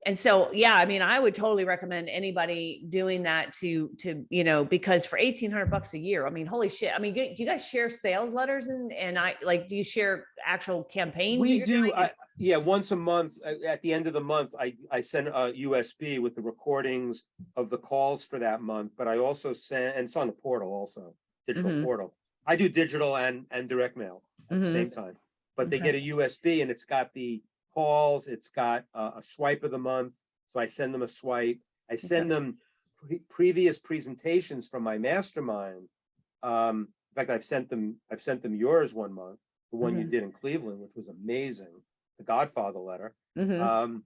And so, yeah, I mean, I would totally recommend anybody doing that to, you know, because for $1,800 a year, I mean, holy shit. I mean, do you guys share sales letters and I like, do you share actual campaigns? We do. Yeah. Once a month at the end of the month, I send a USB with the recordings of the calls for that month, but I also send, and it's on the portal also, digital portal. I do digital and direct mail at the same time, but they get a USB and it's got the calls, it's got a swipe of the month. So I send them a swipe. I send them previous presentations from my mastermind. In fact, I've sent them yours one month, the one you did in Cleveland, which was amazing, the Godfather letter. And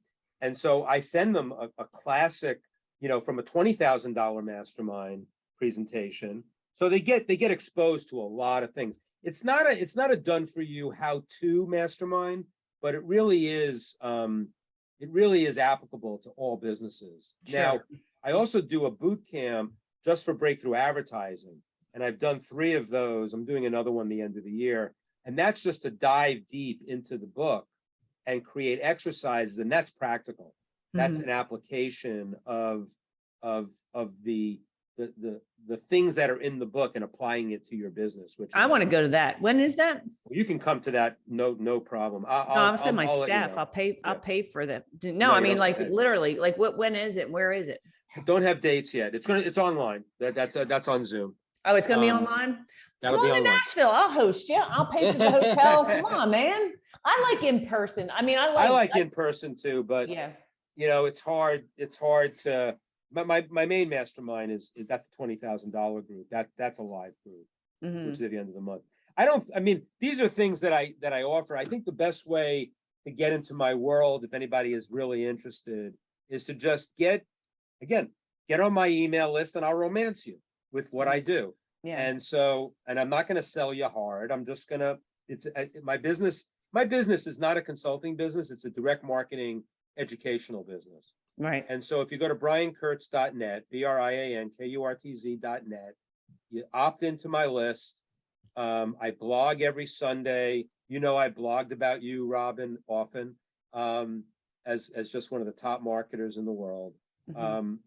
so I send them a classic, you know, from a $20,000 mastermind presentation. So they get exposed to a lot of things. It's not a done for you how-to mastermind, but it really is applicable to all businesses. Sure. Now, I also do a boot camp just for breakthrough advertising, and I've done 3 of those. I'm doing another one the end of the year, and that's just to dive deep into the book and create exercises, and that's practical. That's an application of the things that are in the book and applying it to your business. Which I want to go to that. When is that? You can come to that. No problem. I'm sending my staff. You know. I'll pay for them. No, I mean, like literally, like when is it? Where is it? Don't have dates yet. It's online. That's on Zoom. Oh, it's going to be online. That'll Come be on online. to Nashville. I'll host you. I'll pay for the hotel. Come on, man. I like in person. I mean, I like in person too, but yeah, you know, it's hard to. My main mastermind is that's the $20,000 group. That's a live group, which is at the end of the month. I mean, these are things that I offer. I think the best way to get into my world, if anybody is really interested, is to just get on my email list and I'll romance you with what I do. Yeah. And I'm not going to sell you hard. I'm just going to, my business is not a consulting business. It's a direct marketing educational business. Right. And so if you go to briankurtz.net, BrianKurtz.net, you opt into my list. I blog every Sunday. You know, I blogged about you, Robin, often, as just one of the top marketers in the world.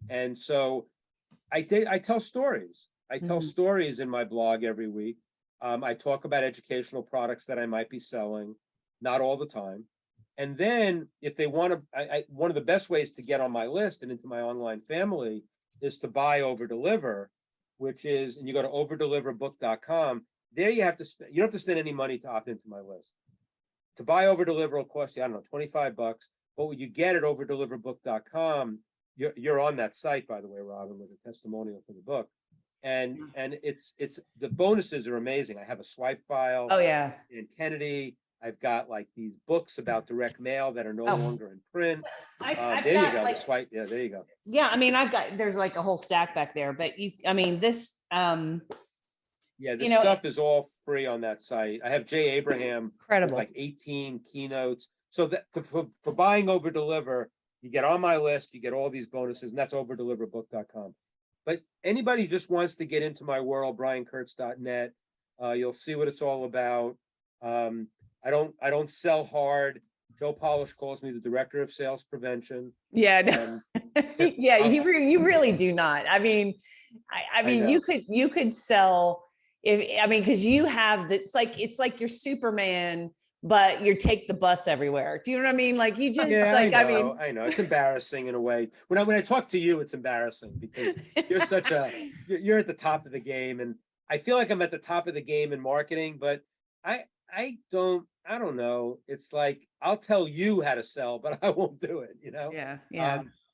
And so I tell stories. I tell stories in my blog every week. I talk about educational products that I might be selling, not all the time. And then if they want to, one of the best ways to get on my list and into my online family is to buy over deliver, which is, and you go to overdeliverbook.com. There you don't have to spend any money to opt into my list. To buy over deliver will cost you, I don't know, $25. But what you get at overdeliverbook.com, you're on that site, by the way, Robin, with a testimonial for the book. And it's the bonuses are amazing. I have a swipe file. Oh yeah. In Kennedy. I've got like these books about direct mail that are no longer in print. There you go. Like, swipe. Yeah, there you go. Yeah, I mean, there's like a whole stack back there, but this. Yeah, this stuff is all free on that site. I have Jay Abraham. Incredible. Like 18 keynotes. So that for buying over deliver, you get on my list. You get all these bonuses, and that's overdeliverbook.com. But anybody who just wants to get into my world, briankurtz.net, you'll see what it's all about. I don't sell hard. Joe Polish calls me the director of sales prevention. Yeah, yeah, you really do not. I mean, I mean, you could sell because you have it's like you're Superman, but you take the bus everywhere. Do you know what I mean? Like you just I know it's embarrassing in a way. When I talk to you, it's embarrassing because you're at the top of the game, and I feel like I'm at the top of the game in marketing, but I don't know. It's like I'll tell you how to sell, but I won't do it. You know. Yeah.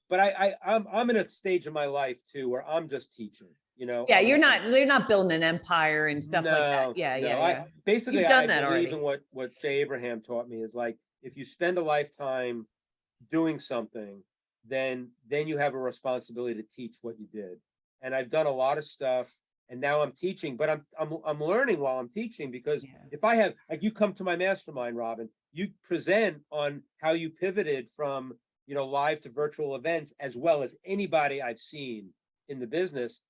But I'm in a stage of my life too where I'm just teaching. You know. Yeah, you're not building an empire and stuff like that. Yeah. Basically, you've done that believe already. in what Jay Abraham taught me is like if you spend a lifetime doing something, then you have a responsibility to teach what you did. And I've done a lot of stuff. And now I'm teaching, but I'm learning while I'm teaching because if I have, like you come to my mastermind, Robin, you present on how you pivoted from, live to virtual events, as well as anybody I've seen in the business.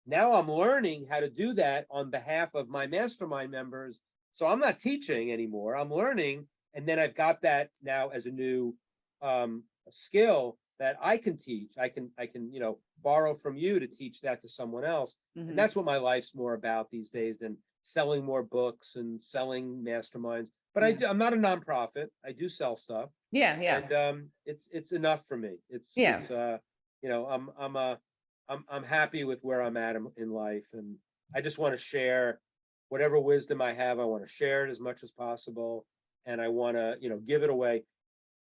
Now I'm learning how to do that on behalf of my mastermind members. So I'm not teaching anymore. I'm learning and then I've got that now as a new skill that I can teach. I can borrow from you to teach that to someone else. And that's what my life's more about these days than selling more books and selling masterminds. But I'm not a nonprofit. I do sell stuff. Yeah. And it's enough for me. It's I'm happy with where I'm at in life, and I just want to share whatever wisdom I have. I want to share it as much as possible, and I want to give it away.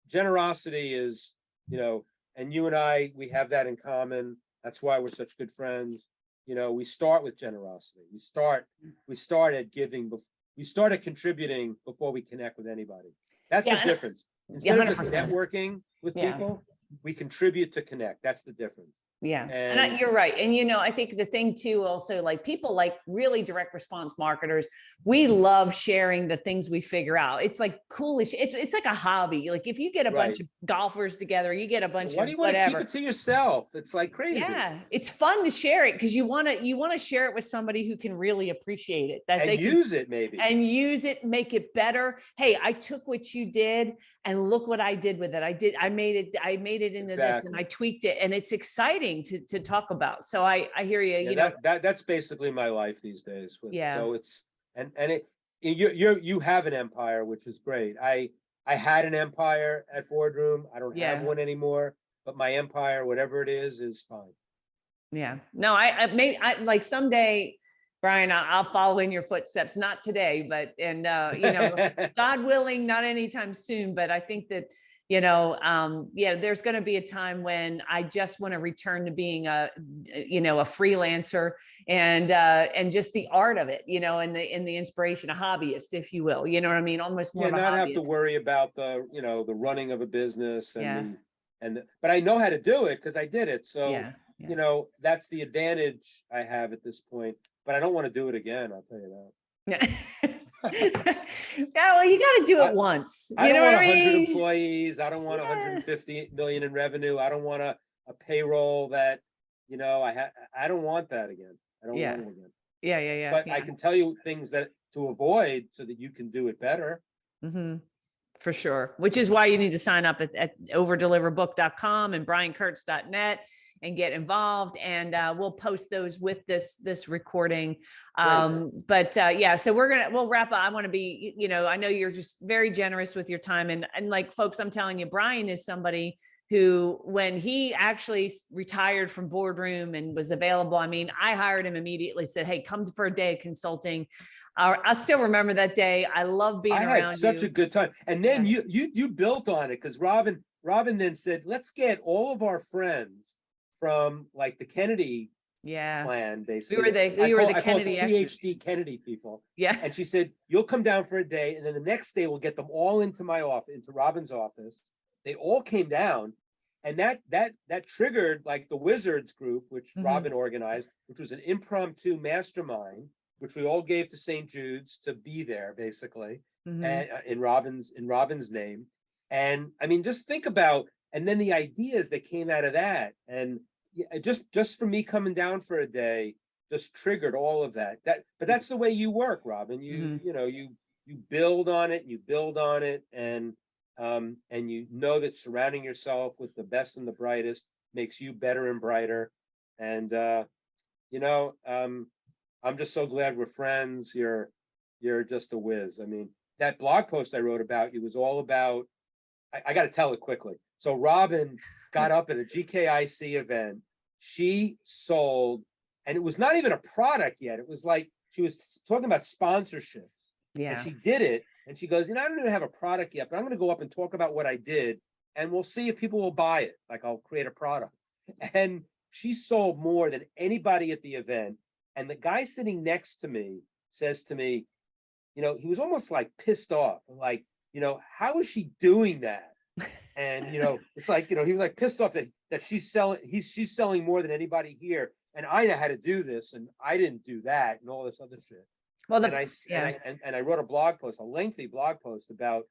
Generosity is, and you and I, we have that in common. That's why we're such good friends. We start with generosity. We start at giving. We start at contributing before we connect with anybody. That's the difference. Instead of just networking with people, we contribute to connect. That's the difference. Yeah. And you're right. And, I think the thing too, also, like, people like really direct response marketers, we love sharing the things we figure out. It's like coolish. It's like a hobby. Like, if you get a bunch of golfers together, you get a bunch why of do you want to keep it to yourself? It's like crazy. Yeah. It's fun to share it because you want to share it with somebody who can really appreciate it, that and they use it, maybe. And use it, make it better. Hey, I took what you did and look what I did with it. I made it into this, and I tweaked it, and it's exciting to talk about. So I hear you. That's basically my life these days. So it's you have an empire, which is great. I had an empire at Boardroom. I don't have one anymore, but my empire, whatever it is fine. Yeah. No, I like someday, Brian, I'll follow in your footsteps. Not today, but God willing, not anytime soon. But I think that there's going to be a time when I just want to return to being a freelancer and just the art of it, and the inspiration, a hobbyist, if you will, you know what I mean? Almost more of a not hobbyist. Have to worry about the running of a business but I know how to do it because I did it. So, that's the advantage I have at this point, but I don't want to do it again. I'll tell you that. Well, you got to do it once. I don't want 100 employees. I don't want 150 million in revenue. I don't want a payroll that, I don't want that again. I don't want it again. Yeah. But I can tell you things that to avoid so that you can do it better. Mm-hmm. For sure. Which is why you need to sign up at overdeliverbook.com and briankurtz.net and get involved. And we'll post those with this recording. So we'll wrap up. I want to be, I know you're just very generous with your time. And like, folks, I'm telling you, Brian is somebody who, when he actually retired from Boardroom and was available, I hired him immediately, said, hey, come for a day of consulting. I still remember that day. I love being around you. I had such a good time. And then you built on it, because Robin then said, let's get all of our friends from like the Kennedy plan, basically. We were the Kennedy PhD Kennedy people. Yeah. And she said, you'll come down for a day, and then the next day we'll get them all into my office, into Robin's office. They all came down, and that triggered like the Wizards group, which Robin organized, which was an impromptu mastermind, which we all gave to St. Jude's to be there, basically, and in Robin's name. And just think about, and then the ideas that came out of that, and just for me coming down for a day, just triggered all of that. But that's the way you work, Robin. You build on it, and you know that surrounding yourself with the best and the brightest makes you better and brighter. And I'm just so glad we're friends. You're just a whiz. That blog post I wrote about you was all about, I got to tell it quickly. So Robin got up at a GKIC event. She sold, and it was not even a product yet. It was like, she was talking about sponsorships. Yeah. And she did it. And she goes, I don't even have a product yet, but I'm going to go up and talk about what I did, and we'll see if people will buy it. Like, I'll create a product. And she sold more than anybody at the event. And the guy sitting next to me says to me, he was almost like pissed off. Like, how is she doing that? And, it's like, he was like pissed off that she's selling more than anybody here. And I know how to do this, and I didn't do that, and all this other shit. Well, and I wrote a blog post, a lengthy blog post about,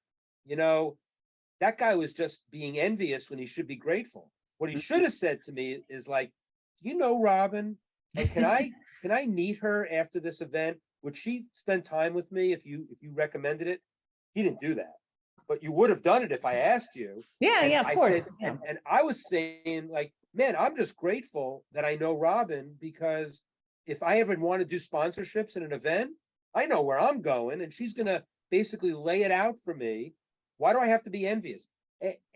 that guy was just being envious when he should be grateful. What he should have said to me is like, Robin, and can I meet her after this event? Would she spend time with me if you recommended it? He didn't do that. but you would have done it if I asked you. Yeah, And yeah, of I course. said, Yeah. and I was saying like, man, I'm just grateful that I know Robin, because if I ever want to do sponsorships in an event, I know where I'm going, and she's gonna basically lay it out for me. Why do I have to be envious?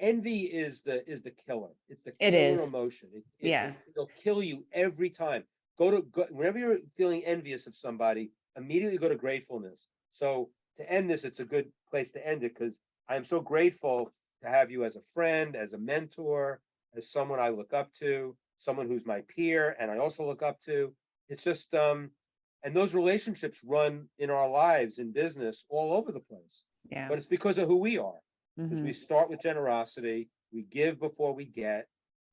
Envy is the killer. It's the It killer is. emotion. Yeah. It'll kill you every time. Whenever you're feeling envious of somebody, immediately go to gratefulness. So to end this, it's a good place to end it, because I'm so grateful to have you as a friend, as a mentor, as someone I look up to, someone who's my peer, and I also look up to. It's just, and those relationships run in our lives in business all over the place. Yeah. But it's because of who we are. Because Mhm. we start with generosity, we give before we get.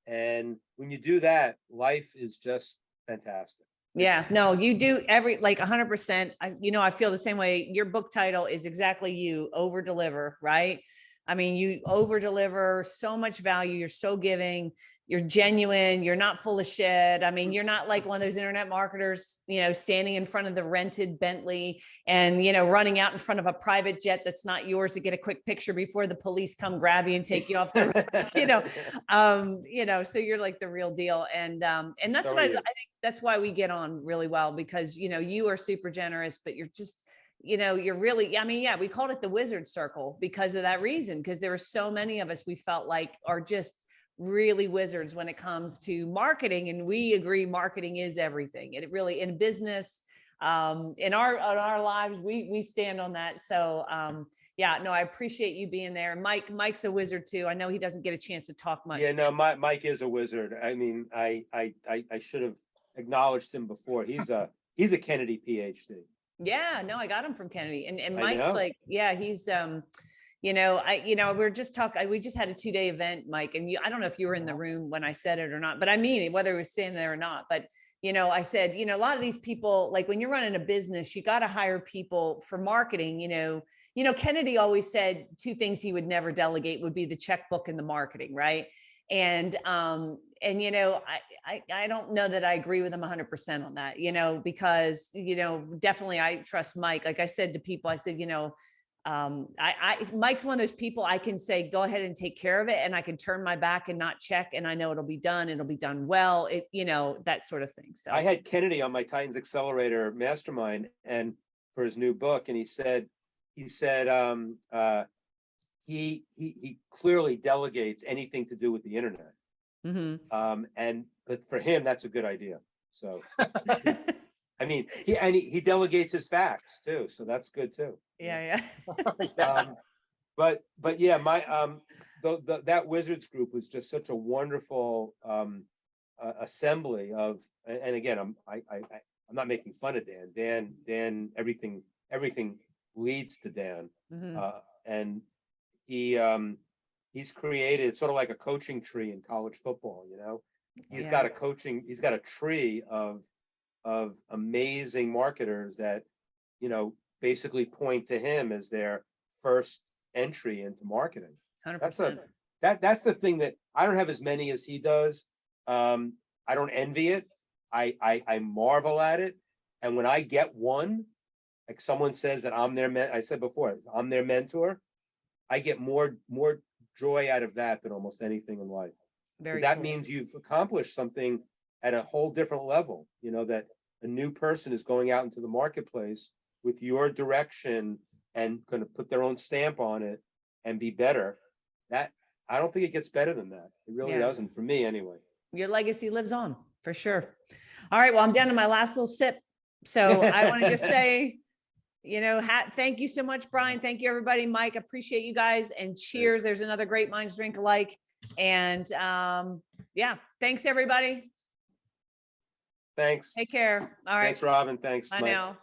And when you do that, life is just fantastic. Yeah, no, you do like 100%. I feel the same way. Your book title is exactly you, over deliver, right? I mean, you over deliver so much value. You're so giving, you're genuine, you're not full of shit. I mean, you're not like one of those internet marketers, standing in front of the rented Bentley and, running out in front of a private jet that's not yours to get a quick picture before the police come grab you and take you off the road, so you're like the real deal. And that's So what are I you. think that's why we get on really well, because, you are super generous, but you're just, you're really, I mean, yeah, we called it the wizard circle because of that reason, because there were so many of us we felt like are just really wizards when it comes to marketing. And we agree marketing is everything. It really, in business, in our lives, we stand on that. So yeah, no, I appreciate you being there. Mike's a wizard too. I know he doesn't get a chance to talk much. Yeah, no, Mike is a wizard. I mean, I should have acknowledged him before. He's a Kennedy PhD. Yeah, no, I got him from Kennedy. And I Mike's know. like, yeah, he's we were just talking, we just had a 2-day event, Mike, and I don't know if you were in the room when I said it or not, but I mean it, whether it was standing there or not. But I said, a lot of these people, like when you're running a business, you got to hire people for marketing. Kennedy always said 2 things he would never delegate would be the checkbook and the marketing, right? And I don't know that I agree with him 100% on that, because definitely I trust Mike. Like I said to people, I said, Mike's one of those people I can say, go ahead and take care of it. And I can turn my back and not check. And I know it'll be done. It'll be done well. That sort of thing. So I had Kennedy on my Titans Accelerator mastermind and for his new book. And he said, he clearly delegates anything to do with the internet. Mm-hmm. But for him, that's a good idea. So, I mean, he delegates his facts too. So that's good too. Yeah. But yeah, that Wizards group was just such a wonderful assembly of, and again, I'm not making fun of Dan. Dan, everything leads to Dan, Mm-hmm. and he's created sort of like a coaching tree in college football. He's got a tree of amazing marketers that basically point to him as their first entry into marketing. 100%. That's the thing that I don't have as many as he does. I don't envy it. I marvel at it. And when I get one, like someone says that I said before, I'm their mentor, I get more joy out of that than almost anything in life. Because that means you've accomplished something at a whole different level, that a new person is going out into the marketplace with your direction and going to put their own stamp on it and be better. That, I don't think it gets better than that. It really doesn't, for me anyway. Your legacy lives on, for sure. All right, well, I'm down to my last little sip. So I want to just say, thank you so much, Brian. Thank you, everybody. Mike, appreciate you guys, and cheers. There's another Great Minds Drink Alike. And yeah, thanks, everybody. Thanks. Take care. All right. Thanks, Robin. Thanks, Bye Mike. now.